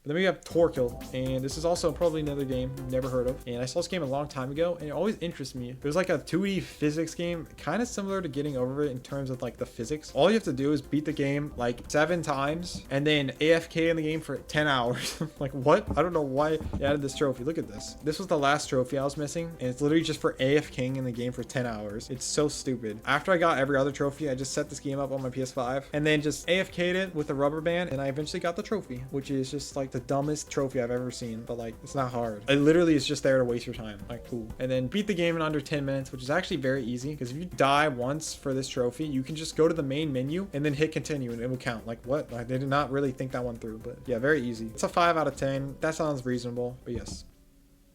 But then we have Torkill, and this is also probably another game you've never heard of. And I saw this game a long time ago, and it always interests me. It was like a 2D physics game, kind of similar to Getting Over It in terms of like the physics. All you have to do is beat the game like 7 times, and then AFK in the game for 10 hours. Like what? I don't know why they added this trophy. Look at this. This was the last trophy I was missing, and it's literally just for AFKing in the game for 10 hours. It's so stupid. After I got every other trophy, I just set this game up on my PS5, and then just AFK'd it with a rubber band, and I eventually got the trophy, which is just like the dumbest trophy I've ever seen, but like it's not hard. It literally is just there to waste your time. Like cool. And then beat the game in under 10 minutes, which is actually very easy, because if you die once for this trophy, you can just go to the main menu and then hit continue and it will count. Like what? Like they did not really think that one through, but yeah, very easy. It's a 5 out of 10. That sounds reasonable, but yes.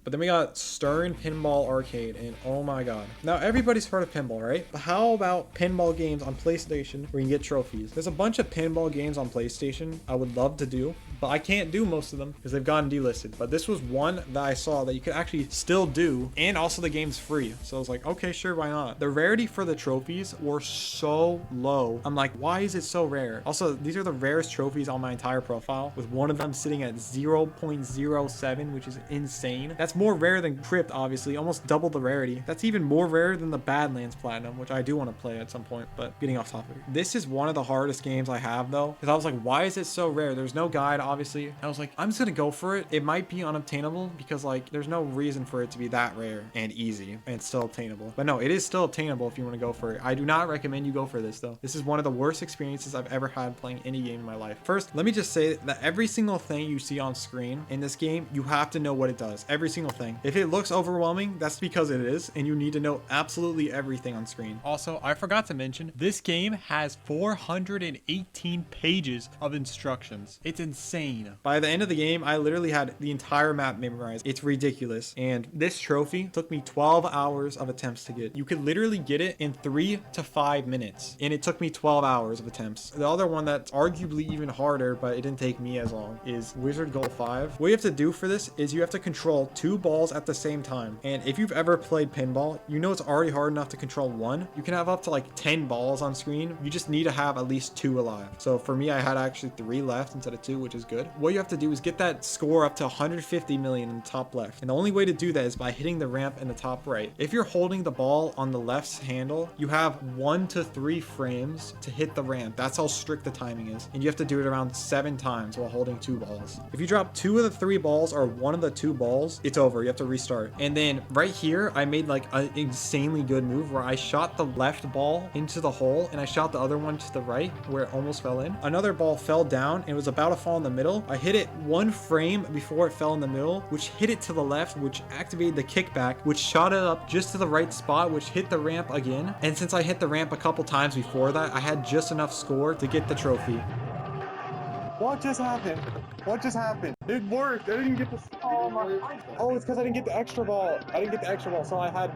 But then we got Stern Pinball Arcade, and oh my god. Now everybody's heard of pinball, right? But how about pinball games on PlayStation where you can get trophies? There's a bunch of pinball games on PlayStation I would love to do, but I can't do most of them because they've gotten delisted. But this was one that I saw that you could actually still do, and also the game's free. So I was like, okay, sure, why not? The rarity for the trophies were so low. I'm like, why is it so rare? Also, these are the rarest trophies on my entire profile, with one of them sitting at 0.07, which is insane. That's more rare than Crypt, obviously, almost double the rarity. That's even more rare than the Badlands Platinum, which I do want to play at some point, but getting off topic. This is one of the hardest games I have though, because I was like, why is it so rare? There's no guide. obviously. I was like, I'm just gonna go for it. It might be unobtainable because like there's no reason for it to be that rare and easy and still obtainable. But no, it is still obtainable if you want to go for it. I do not recommend you go for this though. This is one of the worst experiences I've ever had playing any game in my life. First, let me just say that every single thing you see on screen in this game, you have to know what it does. Every single thing. If it looks overwhelming, that's because it is, and you need to know absolutely everything on screen. Also, I forgot to mention, this game has 418 pages of instructions. It's insane. By the end of the game, I literally had the entire map memorized. It's ridiculous. And this trophy took me 12 hours of attempts to get. You could literally get it in 3 to 5 minutes, and it took me 12 hours of attempts. The other one that's arguably even harder, but it didn't take me as long, is Wizard Goal 5. What you have to do for this is you have to control 2 balls at the same time. And if you've ever played pinball, you know it's already hard enough to control 1. You can have up to like 10 balls on screen. You just need to have at least 2 alive. So for me, I had actually 3 left instead of 2, which is good. What you have to do is get that score up to 150 million in the top left. And the only way to do that is by hitting the ramp in the top right. If you're holding the ball on the left's handle, you have 1 to 3 frames to hit the ramp. That's how strict the timing is. And you have to do it around 7 times while holding 2 balls. If you drop 2 of the 3 balls or 1 of the 2 balls, it's over. You have to restart. And then right here, I made like an insanely good move where I shot the left ball into the hole and I shot the other one to the right where it almost fell in. Another ball fell down and was about to fall in the middle. I hit it 1 frame before it fell in the middle, which hit it to the left, which activated the kickback, which shot it up just to the right spot, which hit the ramp again. And since I hit the ramp a couple times before that, I had just enough score to get the trophy. What just happened? What just happened? It worked. I didn't get the. Oh my. Oh, it's because I didn't get the extra ball. I didn't get the extra ball, so I had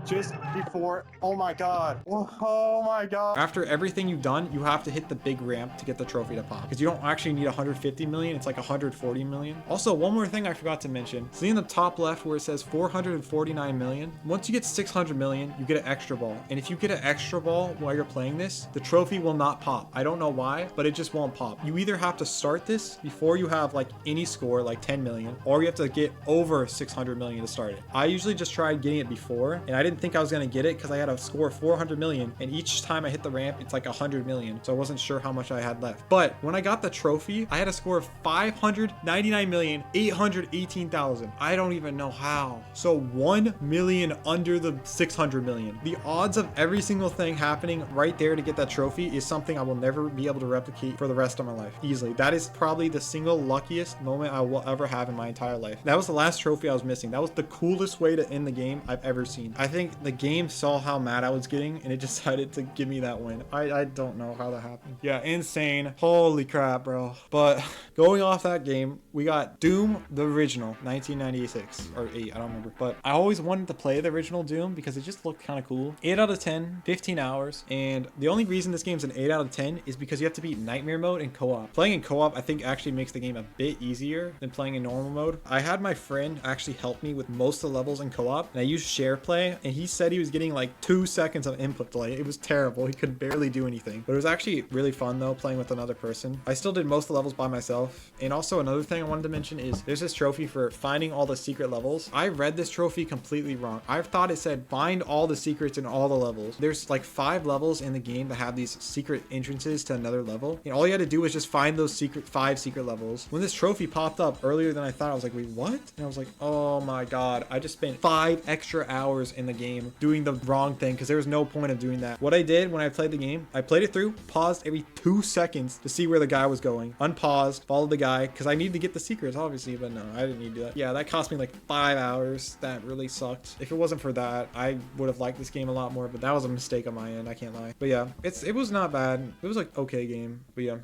just before. Oh my god. Oh my god. After everything you've done, you have to hit the big ramp to get the trophy to pop, because you don't actually need 150 million. It's like 140 million. Also, one more thing I forgot to mention. See in the top left where it says 449 million? Once you get 600 million, you get an extra ball. And if you get an extra ball while you're playing this, the trophy will not pop. I don't know why, but it just won't pop. You either have to start this before you have like any score, like 10 million, or you have to get over 600 million to start it. I usually just tried getting it before, and I didn't think I was going to get it because I had a score of 400 million, and each time I hit the ramp, it's like 100 million. So I wasn't sure how much I had left. But when I got the trophy, I had a score of 599,818,000. I don't even know how. So 1 million under the 600 million. The odds of every single thing happening right there to get that trophy is something I will never be able to replicate for the rest of my life. Easily. That is probably the single luckiest moment I will ever have in my entire life. That was the last trophy I was missing. That was the coolest way to end the game I've ever seen. I think the game saw how mad I was getting and it decided to give me that win. I don't know how that happened. Yeah, insane. Holy crap, bro. But going off that game, we got Doom, the original, 1996 or 8, I don't remember. But I always wanted to play the original Doom because it just looked kind of cool. 8 out of 10, 15 hours. And the only reason this game's an 8 out of 10 is because you have to beat Nightmare Mode in co-op. Playing in co-op, I think actually makes the game a bit easier than playing in normal mode. I had my friend actually help me with most of the levels in co-op, and I used share play, and he said he was getting like 2 seconds of input delay. It was terrible. He could barely do anything. But it was actually really fun though, playing with another person. I still did most of the levels by myself. And also another thing I wanted to mention is there's this trophy for finding all the secret levels. I read this trophy completely wrong. I thought it said find all the secrets in all the levels. There's like 5 levels in the game that have these secret entrances to another level. And all you had to do was just find those 5 secret levels. When this trophy popped up earlier than I thought, I was like, wait, what? And I was like, oh my god, I just spent 5 extra hours in the game doing the wrong thing because there was no point of doing that. What I did when I played the game, I played it through, paused every 2 seconds to see where the guy was going, unpaused, followed the guy because I needed to get the secrets obviously, but no, I didn't need to do that. Yeah, that cost me like 5 hours. That really sucked. If it wasn't for that, I would have liked this game a lot more, but that was a mistake on my end, I can't lie. But yeah, it was not bad. It was like okay game, but yeah.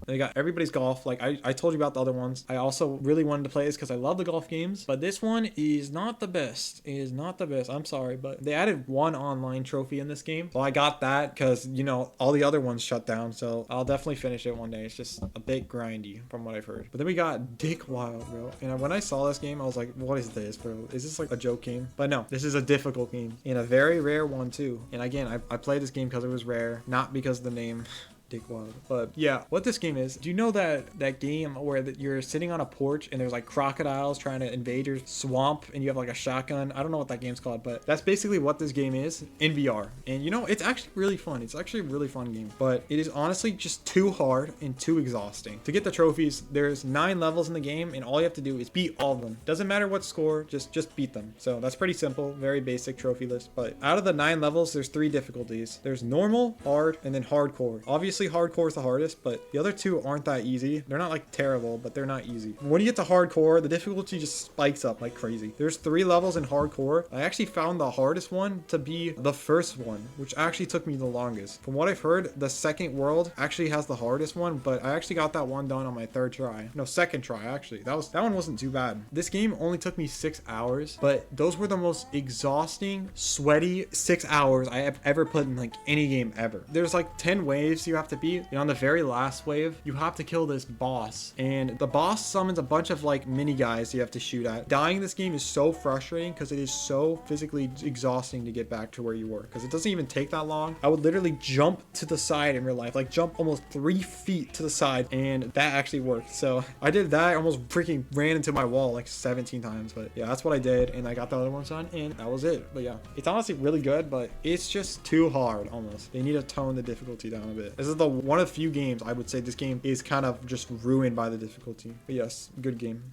They got Everybody's Golf. Like I told you about the other ones. I also really wanted to play this because I love the golf games, but this one is not the best. It is not the best. I'm sorry, but they added 1 online trophy in this game. So I got that because, you know, all the other ones shut down. So I'll definitely finish it one day. It's just a bit grindy from what I've heard. But then we got Dick Wild, bro. And when I saw this game, I was like, what is this, bro? Is this like a joke game? But no, this is a difficult game and a very rare one too. And again, I played this game because it was rare, not because of the name. Dick Wild. But yeah, what this game is, do you know that game where you're sitting on a porch and there's like crocodiles trying to invade your swamp and you have like a shotgun? I don't know what that game's called, but that's basically what this game is in VR. And you know, it's actually really fun. It's actually a really fun game, but it is honestly just too hard and too exhausting. To get the trophies, there's 9 levels in the game and all you have to do is beat all of them. Doesn't matter what score, just beat them. So that's pretty simple, very basic trophy list. But out of the 9 levels, there's 3 difficulties. There's normal, hard, and then hardcore. Obviously hardcore is the hardest, but the other 2 aren't that easy. They're not like terrible, but they're not easy. When you get to hardcore, the difficulty just spikes up like crazy. There's 3 levels in hardcore. I actually found the hardest one to be the first one, which actually took me the longest. From what I've heard, the second world actually has the hardest one, but I actually got that one done on my 3rd try. No, 2nd try actually. That one wasn't too bad. This game only took me 6 hours, but those were the most exhausting, sweaty 6 hours I have ever put in like any game ever. There's like 10 waves you have to beat, and on the very last wave, you have to kill this boss, and the boss summons a bunch of like mini guys you have to shoot at. Dying this game is so frustrating because it is so physically exhausting to get back to where you were, because it doesn't even take that long. I would literally jump to the side in real life, like jump almost 3 feet to the side, and that actually worked. So I did that. I almost freaking ran into my wall like 17 times, but yeah, that's what I did, and I got the other ones done, and that was it. But yeah, it's honestly really good, but it's just too hard almost. They need to tone the difficulty down a bit. This is the one of few games I would say this game is kind of just ruined by the difficulty. But yes, good game.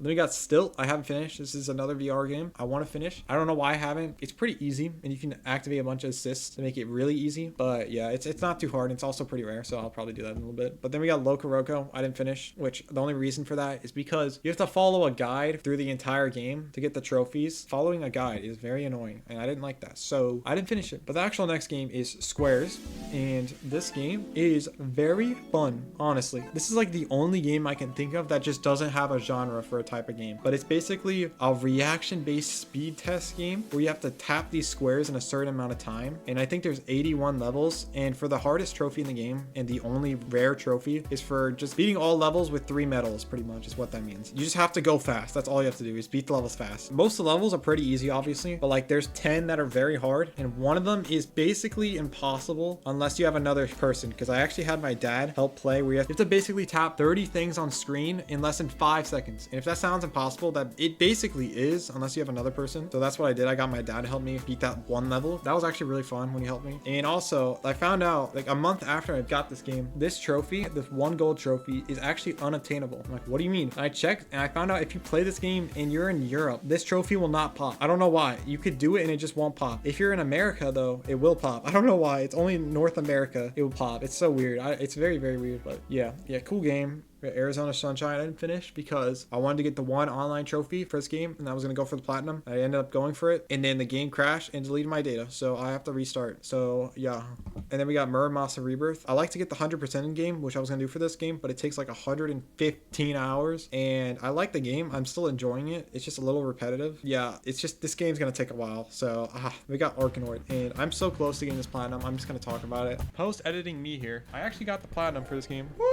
Then we got Stilt. I haven't finished. This is another VR game I want to finish. I don't know why I haven't. It's pretty easy, and you can activate a bunch of assists to make it really easy. But yeah, it's not too hard. It's also pretty rare, so I'll probably do that in a little bit. But then we got Loco Roco. I didn't finish, which the only reason for that is because you have to follow a guide through the entire game to get the trophies. Following a guide is very annoying, and I didn't like that, so I didn't finish it. But the actual next game is Squares, and this game is very fun, honestly. This is like the only game I can think of that just doesn't have a genre for a type of game, but it's basically a reaction-based speed test game where you have to tap these squares in a certain amount of time, and I think there's 81 levels, and for the hardest trophy in the game, and the only rare trophy, is for just beating all levels with 3 medals, pretty much is what that means. You just have to go fast. That's all you have to do, is beat the levels fast. Most of the levels are pretty easy, obviously, but like there's 10 that are very hard, and one of them is basically impossible unless you have another person, because I actually had my dad help play where you have to basically tap 30 things on screen in less than 5 seconds, and if that sounds impossible, that it basically is, unless you have another person. So that's what I did. I got my dad to help me beat that one level. That was actually really fun when he helped me. And also, I found out like a month after I got this game, this trophy, this 1 gold trophy, is actually unobtainable. I'm like, what do you mean? And I checked, and I found out if you play this game and you're in Europe, this trophy will not pop. I don't know why. You could do it and it just won't pop. If you're in America though, it will pop. I don't know why. It's only in North America it will pop. It's so weird. It's very, very weird. But yeah, cool game. Arizona Sunshine I didn't finish because I wanted to get the 1 online trophy for this game, and I was going to go for the platinum. I ended up going for it, and then the game crashed and deleted my data, so I have to restart. So yeah. And then we got Muramasa Rebirth. I like to get the 100% in game, which I was going to do for this game, but it takes like 115 hours, and I like the game. I'm still enjoying it. It's just a little repetitive. Yeah, it's just this game's going to take a while. So we got Arkanoid, and I'm so close to getting this platinum. I'm just going to talk about it. Post editing me here. I actually got the platinum for this game. Woo!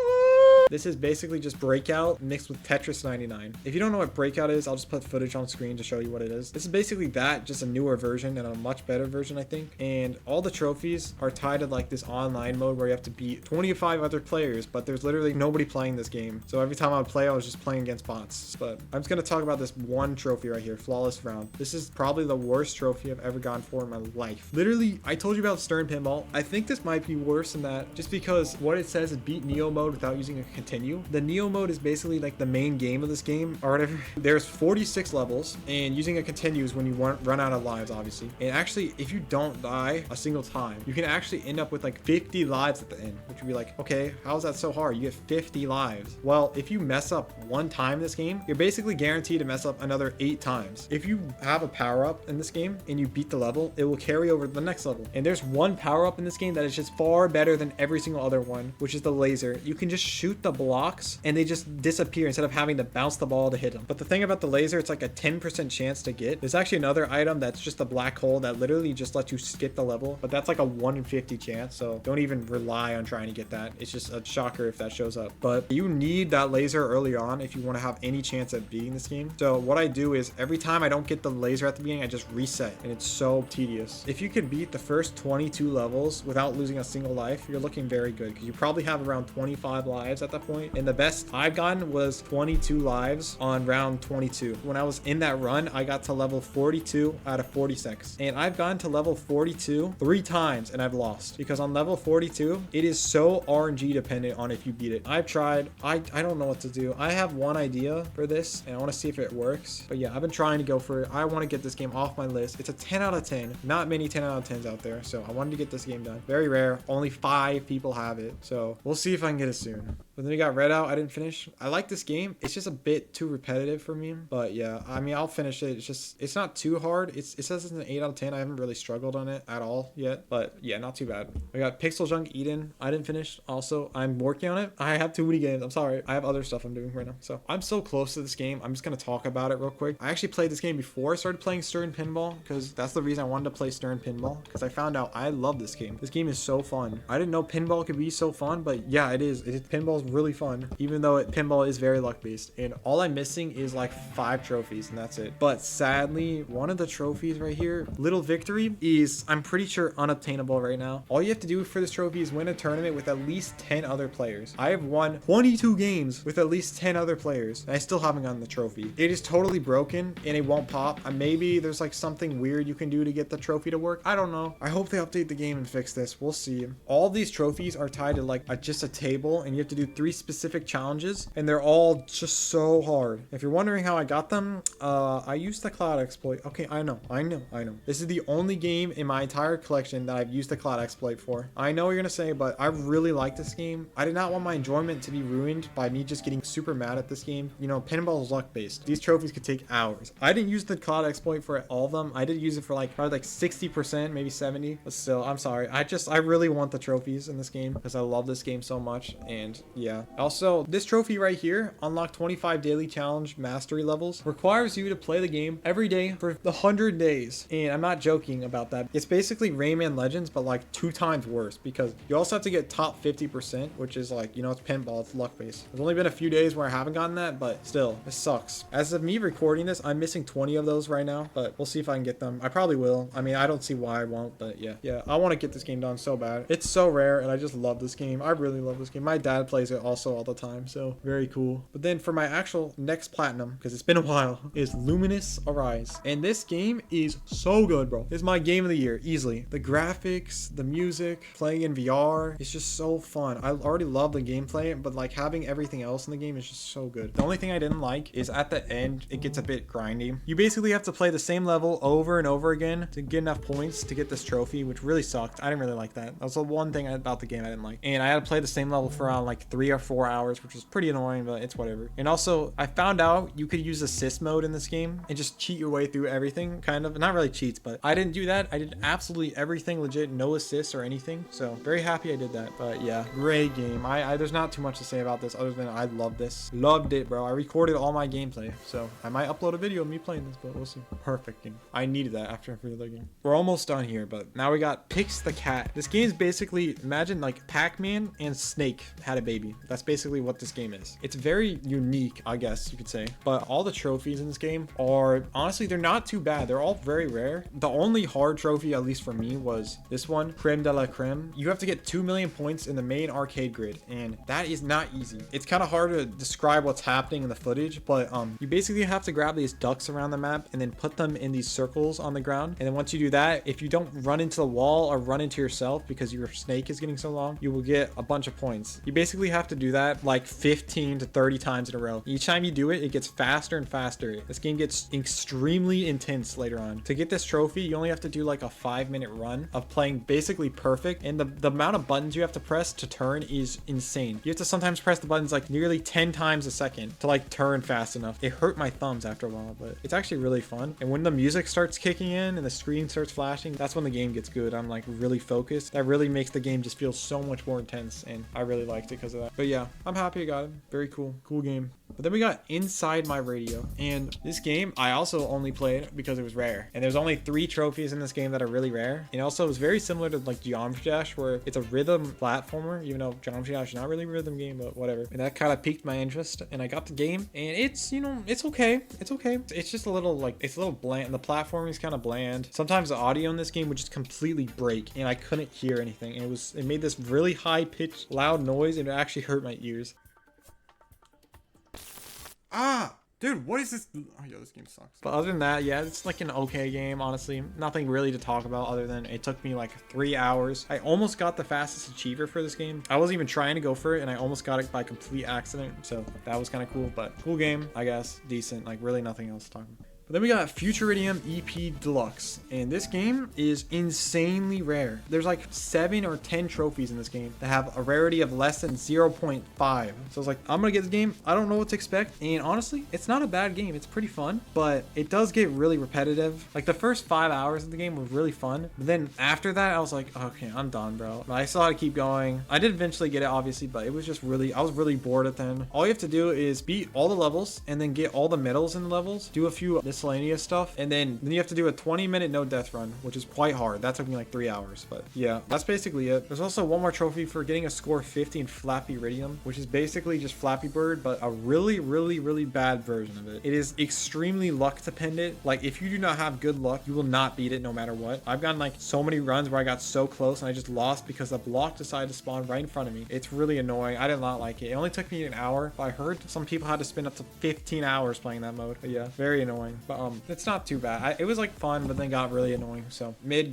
This is basically just Breakout mixed with Tetris 99. If you don't know what Breakout is, I'll just put footage on screen to show you what it is. This is basically that, just a newer version and a much better version, I think. And all the trophies are tied to like this online mode where you have to beat 25 other players, but there's literally nobody playing this game. So every time I would play, I was just playing against bots. But I'm just gonna talk about this one trophy right here, Flawless Round. This is probably the worst trophy I've ever gone for in my life. Literally, I told you about Stern Pinball. I think this might be worse than that, just because what it says is beat Neo mode without using a continue. The Neo mode is basically like the main game of this game or whatever. There's 46 levels, and using a continue is when you run out of lives, obviously. And actually, if you don't die a single time, you can actually end up with like 50 lives at the end, which would be like, okay, how is that so hard? You get 50 lives. Well, if you mess up 1 time in this game, you're basically guaranteed to mess up another 8 times. If you have a power up in this game and you beat the level, it will carry over to the next level. And there's one power up in this game that is just far better than every single other one, which is the laser. You can just shoot the the blocks and they just disappear instead of having to bounce the ball to hit them. But the thing about the laser, it's like a 10% chance to get. There's actually another item that's just a black hole that literally just lets you skip the level, but that's like a 1 in 50 chance, so don't even rely on trying to get that. It's just a shocker if that shows up. But you need that laser early on if you want to have any chance at beating this game. So what I do is every time I don't get the laser at the beginning, I just reset, and it's so tedious. If you could beat the first 22 levels without losing a single life, you're looking very good, because you probably have around 25 lives at that point, and the best I've gotten was 22 lives on round 22. When I was in that run, I got to level 42 out of 46, and I've gotten to level 42 3 times and I've lost, because on level 42 it is so RNG dependent on if you beat it. I've tried, I don't know what to do. I have one idea for this and I want to see if it works, but yeah, I've been trying to go for it. I want to get this game off my list. It's a 10 out of 10. Not many 10 out of 10s out there, so I wanted to get this game done. Very rare, only 5 people have it, so we'll see if I can get it soon. But then we got Red Out. I didn't finish. I like this game. It's just a bit too repetitive for me, but yeah, I mean, I'll finish it. It's not too hard. It says it's an 8 out of 10. I haven't really struggled on it at all yet, but yeah, not too bad. We got PixelJunk Eden. I didn't finish. Also, I'm working on it. I have too many games. I'm sorry. I have other stuff I'm doing right now. So I'm so close to this game. I'm just going to talk about it real quick. I actually played this game before I started playing Stern Pinball, because that's the reason I wanted to play Stern Pinball, because I found out I love this game. This game is so fun. I didn't know pinball could be so fun, but yeah, it is. Pinball is really fun, even though pinball is very luck based, and all I'm missing is like 5 trophies and that's it. But sadly, one of the trophies right here, Little Victory, is I'm pretty sure unobtainable right now. All you have to do for this trophy is win a tournament with at least 10 other players. I have won 22 games with at least 10 other players and I still haven't gotten the trophy. It is totally broken and it won't pop. Maybe there's like something weird you can do to get the trophy to work. I don't know. I hope they update the game and fix this. We'll see. All these trophies are tied to like just a table, and you have to do 3 specific challenges, and they're all just so hard. If you're wondering how I got them, I used the cloud exploit. Okay, I know. This is the only game in my entire collection that I've used the cloud exploit for. I know what you're gonna say, but I really like this game. I did not want my enjoyment to be ruined by me just getting super mad at this game. You know, pinball is luck based. These trophies could take hours. I didn't use the cloud exploit for all of them. I did use it for like probably like 60%, maybe 70, but still, I'm sorry. I really want the trophies in this game because I love this game so much. And yeah, also this trophy right here, unlock 25 daily challenge mastery levels, requires you to play the game every day for 100 days. And I'm not joking about that. It's basically Rayman Legends, but like 2 times worse, because you also have to get top 50%, which is like, you know, it's pinball, it's luck based. There's only been a few days where I haven't gotten that, but still, it sucks. As of me recording this, I'm missing 20 of those right now, but we'll see if I can get them. I probably will. I mean, I don't see why I won't, but yeah, I want to get this game done so bad. It's so rare, and I just love this game. I really love this game. My dad plays it also all the time, so very cool. But then for my actual next platinum, because it's been a while, is Lumines Arise. And this game is so good, bro. It's my game of the year, easily. The graphics, the music, playing in VR, it's just so fun. I already love the gameplay, but like having everything else in the game is just so good. The only thing I didn't like is at the end, it gets a bit grindy. You basically have to play the same level over and over again to get enough points to get this trophy, which really sucked. I didn't really like that. That was the one thing about the game I didn't like. And I had to play the same level for around like 3 or 4 hours, which was pretty annoying, but it's whatever. And also, I found out you could use assist mode in this game and just cheat your way through everything, kind of. Not really cheats, but I didn't do that. I did absolutely everything legit, no assists or anything. So very happy I did that. But yeah, great game. There's not too much to say about this other than I love this. Loved it, bro. I recorded all my gameplay, so I might upload a video of me playing this, but we'll see. Perfect game. I needed that after every other game. We're almost done here, but now we got Pix the Cat. This game is basically, imagine like Pac-Man and Snake had a baby. That's basically what this game is. It's very unique, I guess you could say, but all the trophies in this game are, honestly, they're not too bad. They're all very rare. The only hard trophy, at least for me, was this one, Creme de la Creme. You have to get 2 million points in the main arcade grid, and that is not easy. It's kind of hard to describe what's happening in the footage, but you basically have to grab these ducks around the map and then put them in these circles on the ground. And then once you do that, if you don't run into the wall or run into yourself because your snake is getting so long, you will get a bunch of points. You basically have to do that like 15 to 30 times in a row. Each time you do it, it gets faster and faster. This game gets extremely intense later on. To get this trophy, you only have to do like a 5-minute run of playing basically perfect, and the amount of buttons you have to press to turn is insane. You have to sometimes press the buttons like nearly 10 times a second to like turn fast enough. It hurt my thumbs after a while, but it's actually really fun. And when the music starts kicking in and the screen starts flashing, that's when the game gets good. I'm like really focused. That really makes the game just feel so much more intense, and I really liked it because of that. But yeah, I'm happy I got it. Very cool game. But then we got Inside My Radio, and this game I also only played because it was rare, and there's only 3 trophies in this game that are really rare. And also it's very similar to like Geometry Dash, where it's a rhythm platformer, even though Geometry Dash is not really a rhythm game, but whatever. And that kind of piqued my interest, and I got the game, and it's, you know, it's okay. It's just a little like, it's a little bland. The platforming is kind of bland. Sometimes the audio in this game would just completely break, and I couldn't hear anything. And it made this really high pitched loud noise, and it actually hurt my ears. Ah, dude, what is this? Oh, yo, this game sucks. But other than that, yeah, it's like an okay game, honestly. Nothing really to talk about other than it took me like 3 hours. I almost got the fastest achiever for this game. I wasn't even trying to go for it, and I almost got it by complete accident. So that was kind of cool, but cool game, I guess. Decent, like really nothing else to talk about. But then we got Futuridium EP Deluxe, and this game is insanely rare. There's like 7 or 10 trophies in this game that have a rarity of less than 0.5. So I was like, I'm gonna get this game. I don't know what to expect, and honestly, it's not a bad game. It's pretty fun, but it does get really repetitive. Like the first 5 hours of the game were really fun, but then after that, I was like, okay, I'm done, bro. But I still had to keep going. I did eventually get it, obviously, but it was just really, I was really bored at the end. All you have to do is beat all the levels and then get all the medals in the levels, do a few miscellaneous stuff, and then you have to do a 20-minute no death run, which is quite hard. That took me like 3 hours, but yeah, that's basically it. There's also one more trophy for getting a score 50 in Flappy Iridium, which is basically just Flappy Bird, but a really bad version of it. It is extremely luck dependent. Like if you do not have good luck, you will not beat it no matter what. I've gotten like so many runs where I got so close and I just lost because the block decided to spawn right in front of me. It's really annoying. I did not like it. It only took me an hour, but I heard some people had to spend up to 15 hours playing that mode. But yeah, very annoying. But it's not too bad. It was like fun, but then got really annoying. So mid.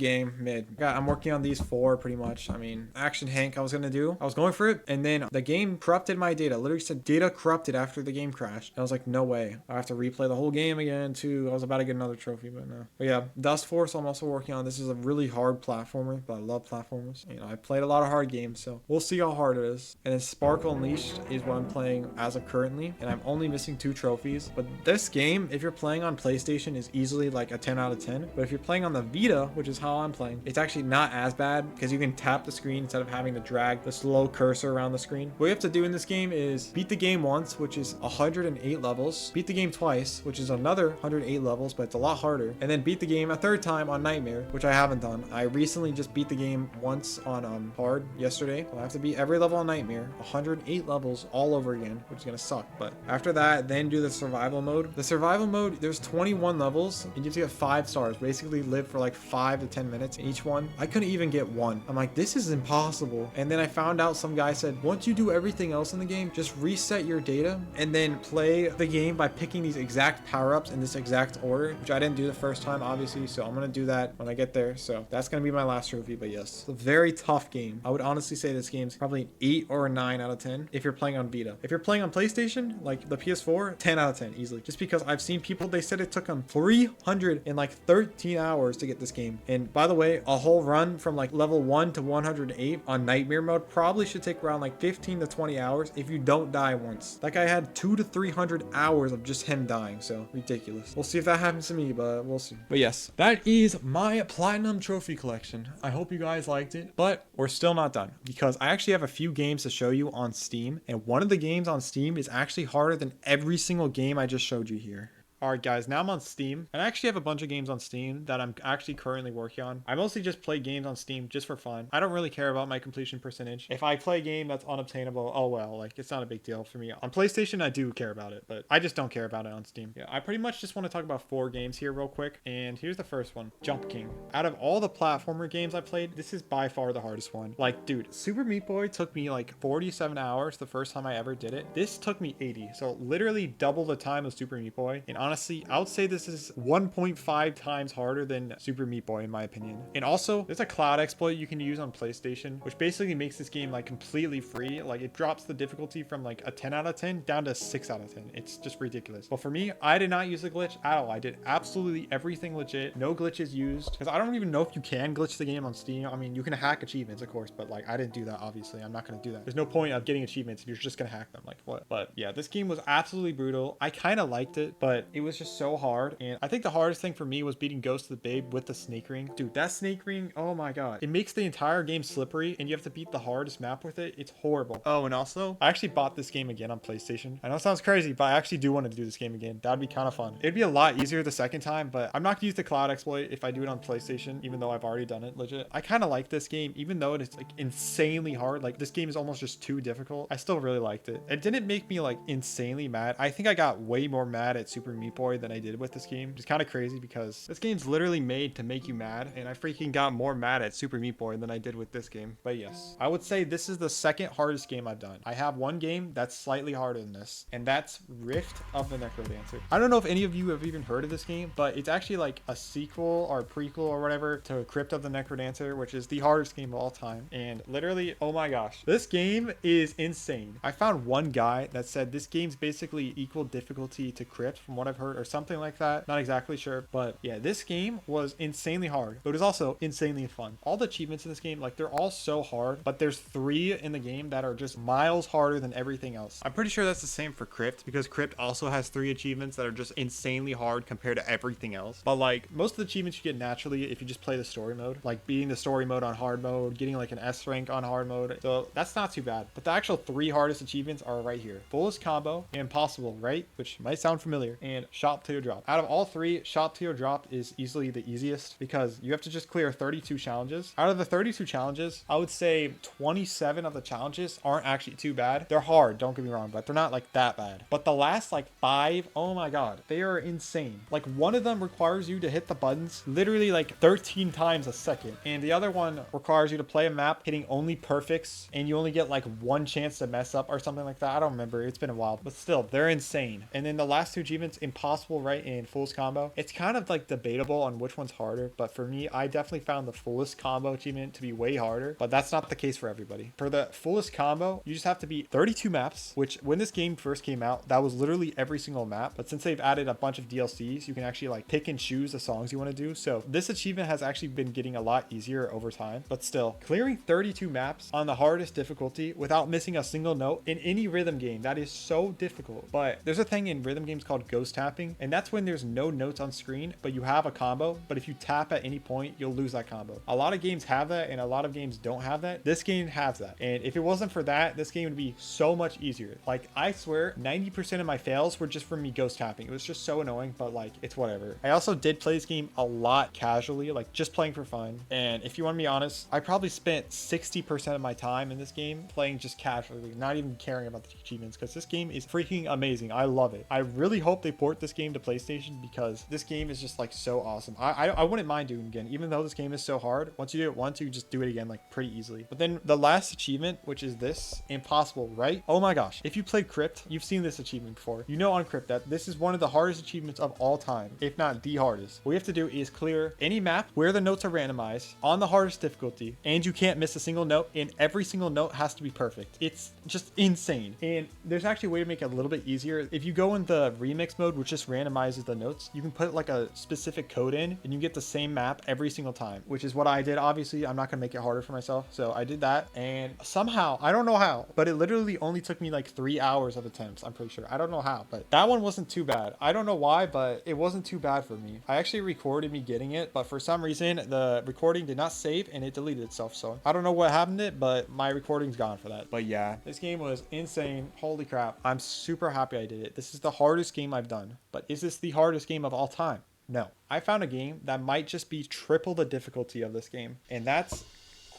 I'm working on these 4 pretty much. I mean, Action Hank I was going for it, and then the game corrupted my data. Literally said data corrupted after the game crashed. And I was like, no way. I have to replay the whole game again too. I was about to get another trophy, but no. But yeah, Dust Force I'm also working on. This is a really hard platformer, but I love platformers. You know, I played a lot of hard games, so we'll see how hard it is. And then Sparkle Unleashed is what I'm playing as of currently, and I'm only missing 2 trophies. But this game, if you're playing on PlayStation, is easily like a 10 out of 10. But if you're playing on the Vita, which is how I'm playing, it's actually not as bad because you can tap the screen instead of having to drag the slow cursor around the screen. What you have to do in this game is beat the game once, which is 108 levels, beat the game twice, which is another 108 levels, but it's a lot harder, and then beat the game a 3rd time on Nightmare, which I haven't done. I recently just beat the game once on hard yesterday, so I have to beat every level on Nightmare, 108 levels all over again, which is gonna suck. But after that, then do the survival mode. The survival mode, there's 21 levels, and you have to get 5 stars, basically live for like 5 to 10 minutes in each one. I couldn't even get 1. I'm like, this is impossible. And then I found out some guy said, once you do everything else in the game, just reset your data and then play the game by picking these exact power-ups in this exact order, which I didn't do the first time, obviously, so I'm gonna do that when I get there. So that's gonna be my last trophy. But yes, it's a very tough game. I would honestly say this game's probably an 8 or a 9 out of 10 if you're playing on Vita. If you're playing on PlayStation, like the PS4, 10 out of 10 easily, just because I've seen people, they said it took them 313 hours to get this game. And by the way, a whole run from like level 1 to 108 on Nightmare mode probably should take around like 15 to 20 hours if you don't die once. That guy had 200 to 300 hours of just him dying, so ridiculous. We'll see if that happens to me, but we'll see. But yes, that is my platinum trophy collection. I hope you guys liked it, but we're still not done because I actually have a few games to show you on Steam, and one of the games on Steam is actually harder than every single game I just showed you here. Alright guys, now I'm on Steam, and I actually have a bunch of games on Steam that I'm actually currently working on. I mostly just play games on Steam just for fun. I don't really care about my completion percentage. If I play a game that's unobtainable, oh well, like it's not a big deal for me. On PlayStation, I do care about it, but I just don't care about it on Steam. Yeah, I pretty much just want to talk about 4 games here real quick, and here's the first one, Jump King. Out of all the platformer games I played, this is by far the hardest one. Like, dude, Super Meat Boy took me like 47 hours the first time I ever did it. This took me 80, so literally double the time of Super Meat Boy, and honestly, I would say this is 1.5 times harder than Super Meat Boy in my opinion. And also, there's a cloud exploit you can use on PlayStation, which basically makes this game like completely free. Like it drops the difficulty from like a 10 out of 10 down to 6 out of 10. It's just ridiculous. But for me, I did not use a glitch at all. I did absolutely everything legit. No glitches used, because I don't even know if you can glitch the game on Steam. I mean, you can hack achievements, of course, but like I didn't do that, obviously. I'm not going to do that. There's no point of getting achievements if you're just going to hack them. Like what? But yeah, this game was absolutely brutal. I kind of liked it, but it was just so hard. And I think the hardest thing for me was beating Ghost of the Babe with the snake ring. Dude, that snake ring, oh my god. It makes the entire game slippery and you have to beat the hardest map with it. It's horrible. Oh, and also, I actually bought this game again on PlayStation. I know it sounds crazy, but I actually do want to do this game again. That'd be kind of fun. It'd be a lot easier the second time, but I'm not gonna use the cloud exploit if I do it on PlayStation, even though I've already done it legit. I kind of like this game, even though it is like insanely hard. Like this game is almost just too difficult. I still really liked it. It didn't make me like insanely mad. I think I got way more mad at Super Meat Boy than I did with this game, which is kind of crazy because this game's literally made to make you mad, and I freaking got more mad at Super Meat Boy than I did with this game. But yes, I would say this is the second hardest game I've done. I have one game that's slightly harder than this, and that's Rift of the Necrodancer. I don't know if any of you have even heard of this game, but it's actually like a sequel or prequel or whatever to Crypt of the Necrodancer, which is the hardest game of all time. And literally, oh my gosh, this game is insane. I found one guy that said this game's basically equal difficulty to Crypt from what I've heard, or something like that. Not exactly sure, but yeah, this game was insanely hard, but it was also insanely fun. All the achievements in this game, like they're all so hard, but there's 3 in the game that are just miles harder than everything else. I'm pretty sure that's the same for Crypt, because Crypt also has 3 achievements that are just insanely hard compared to everything else. But like most of the achievements you get naturally if you just play the story mode, like beating the story mode on hard mode, getting like an S rank on hard mode. So that's not too bad. But the actual 3 hardest achievements are right here: Fullest Combo, Impossible Right, which might sound familiar, and Shop Till You Drop. Out of all 3, Shop Till You Drop is easily the easiest because you have to just clear 32 challenges. Out of the 32 challenges, I would say 27 of the challenges aren't actually too bad. They're hard, don't get me wrong, but they're not like that bad. But the last like 5, oh my god, they are insane. Like one of them requires you to hit the buttons literally like 13 times a second, and the other one requires you to play a map hitting only perfects, and you only get like 1 chance to mess up or something like that. I don't remember, it's been a while, but still, they're insane. And then the last 2 achievements, Impossible Right and Fullest Combo, it's kind of like debatable on which one's harder, but for me, I definitely found the Fullest Combo achievement to be way harder, but that's not the case for everybody. For the Fullest Combo, you just have to beat 32 maps, which when this game first came out, that was literally every single map, but since they've added a bunch of DLCs, you can actually like pick and choose the songs you want to do. So this achievement has actually been getting a lot easier over time, but still, clearing 32 maps on the hardest difficulty without missing a single note in any rhythm game, that is so difficult. But there's a thing in rhythm games called ghost tapping, and that's when there's no notes on screen, but you have a combo, but if you tap at any point, you'll lose that combo. A lot of games have that, and a lot of games don't have that. This game has that, and if it wasn't for that, this game would be so much easier. Like, I swear 90% of my fails were just from me ghost tapping. It was just so annoying, but like, it's whatever. I also did play this game a lot casually, like just playing for fun, and if you want to be honest, I probably spent 60% of my time in this game playing just casually, not even caring about the achievements, because this game is freaking amazing. I love it. I really hope they port this game to PlayStation, because this game is just like so awesome. I wouldn't mind doing it again, even though this game is so hard. Once you do it once, you just do it again like pretty easily. But then the last achievement, which is this Impossible Right, oh my gosh, if you played Crypt, you've seen this achievement before. You know on Crypt that this is one of the hardest achievements of all time, if not the hardest. What you have to do is clear any map where the notes are randomized on the hardest difficulty, and you can't miss a single note, and every single note has to be perfect. It's just insane. And there's actually a way to make it a little bit easier. If you go in the remix mode, which just randomizes the notes, you can put like a specific code in, and you get the same map every single time, which is what I did. Obviously, I'm not gonna make it harder for myself, so I did that, and somehow, I don't know how, but it literally only took me like 3 hours of attempts. I'm pretty sure. I don't know how, but that one wasn't too bad. I don't know why, but it wasn't too bad for me. I actually recorded me getting it, but for some reason the recording did not save and it deleted itself. So I don't know what happened to it, but my recording's gone for that. But yeah, this game was insane. Holy crap. I'm super happy I did it. This is the hardest game I've done, but is this the hardest game of all time? No. I found a game that might just be triple the difficulty of this game, and that's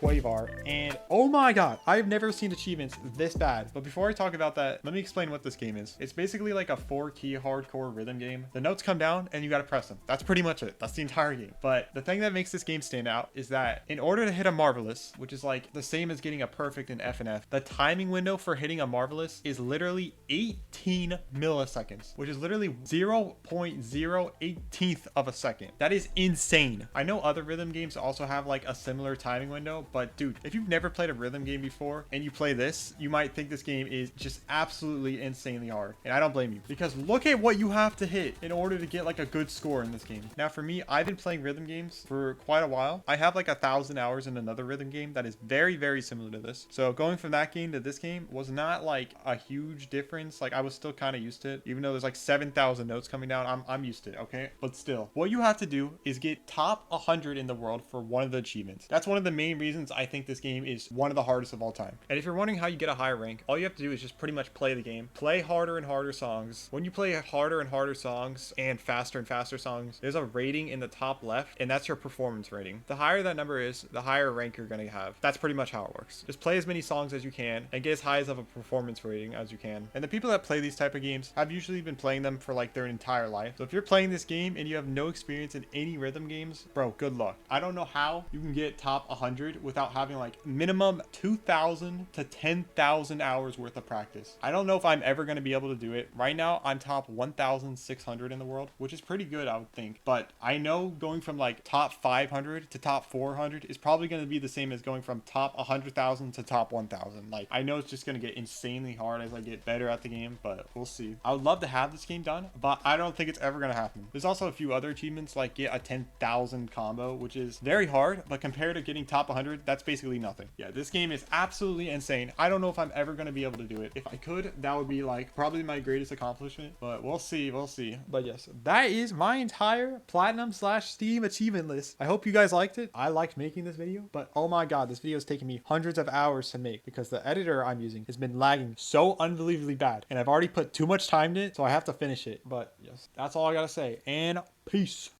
Quavar. And oh my god, I've never seen achievements this bad. But before I talk about that, let me explain what this game is. It's basically like a 4-key hardcore rhythm game. The notes come down and you gotta press them. That's pretty much it. That's the entire game. But the thing that makes this game stand out is that in order to hit a marvelous, which is like the same as getting a perfect in FNF, the timing window for hitting a marvelous is literally 18 milliseconds, which is literally 0.018th of a second. That is insane. I know other rhythm games also have like a similar timing window, but dude, if you've never played a rhythm game before and you play this, you might think this game is just absolutely insanely hard. And I don't blame you, because look at what you have to hit in order to get like a good score in this game. Now for me, I've been playing rhythm games for quite a while. I have like 1,000 hours in another rhythm game that is very, very similar to this. So going from that game to this game was not like a huge difference. Like I was still kind of used to it, even though there's like 7,000 notes coming down. I'm used to it, okay? But still, what you have to do is get top 100 in the world for one of the achievements. That's one of the main reasons I think this game is one of the hardest of all time. And if you're wondering how you get a higher rank, all you have to do is just pretty much play the game. Play harder and harder songs. When you play harder and harder songs and faster songs, there's a rating in the top left, and that's your performance rating. The higher that number is, the higher rank you're going to have. That's pretty much how it works. Just play as many songs as you can and get as high as of a performance rating as you can. And the people that play these type of games have usually been playing them for like their entire life. So if you're playing this game and you have no experience in any rhythm games, bro, good luck. I don't know how you can get top 100 without having like minimum 2,000 to 10,000 hours worth of practice. I don't know if I'm ever going to be able to do it. Right now, I'm top 1,600 in the world, which is pretty good, I would think. But I know going from like top 500 to top 400 is probably going to be the same as going from top 100,000 to top 1,000. Like, I know it's just going to get insanely hard as I get better at the game, but we'll see. I would love to have this game done, but I don't think it's ever going to happen. There's also a few other achievements, like get a 10,000 combo, which is very hard, but compared to getting top 100, that's basically nothing. Yeah, this game is absolutely insane. I don't know if I'm ever going to be able to do it. If I could, that would be like probably my greatest accomplishment, but we'll see. But yes, that is my entire platinum / Steam achievement list. I hope you guys liked it. I liked making this video, but oh my god, this video has taken me hundreds of hours to make because the editor I'm using has been lagging so unbelievably bad, and I've already put too much time in it, so I have to finish it. But yes, that's all I gotta say, and peace.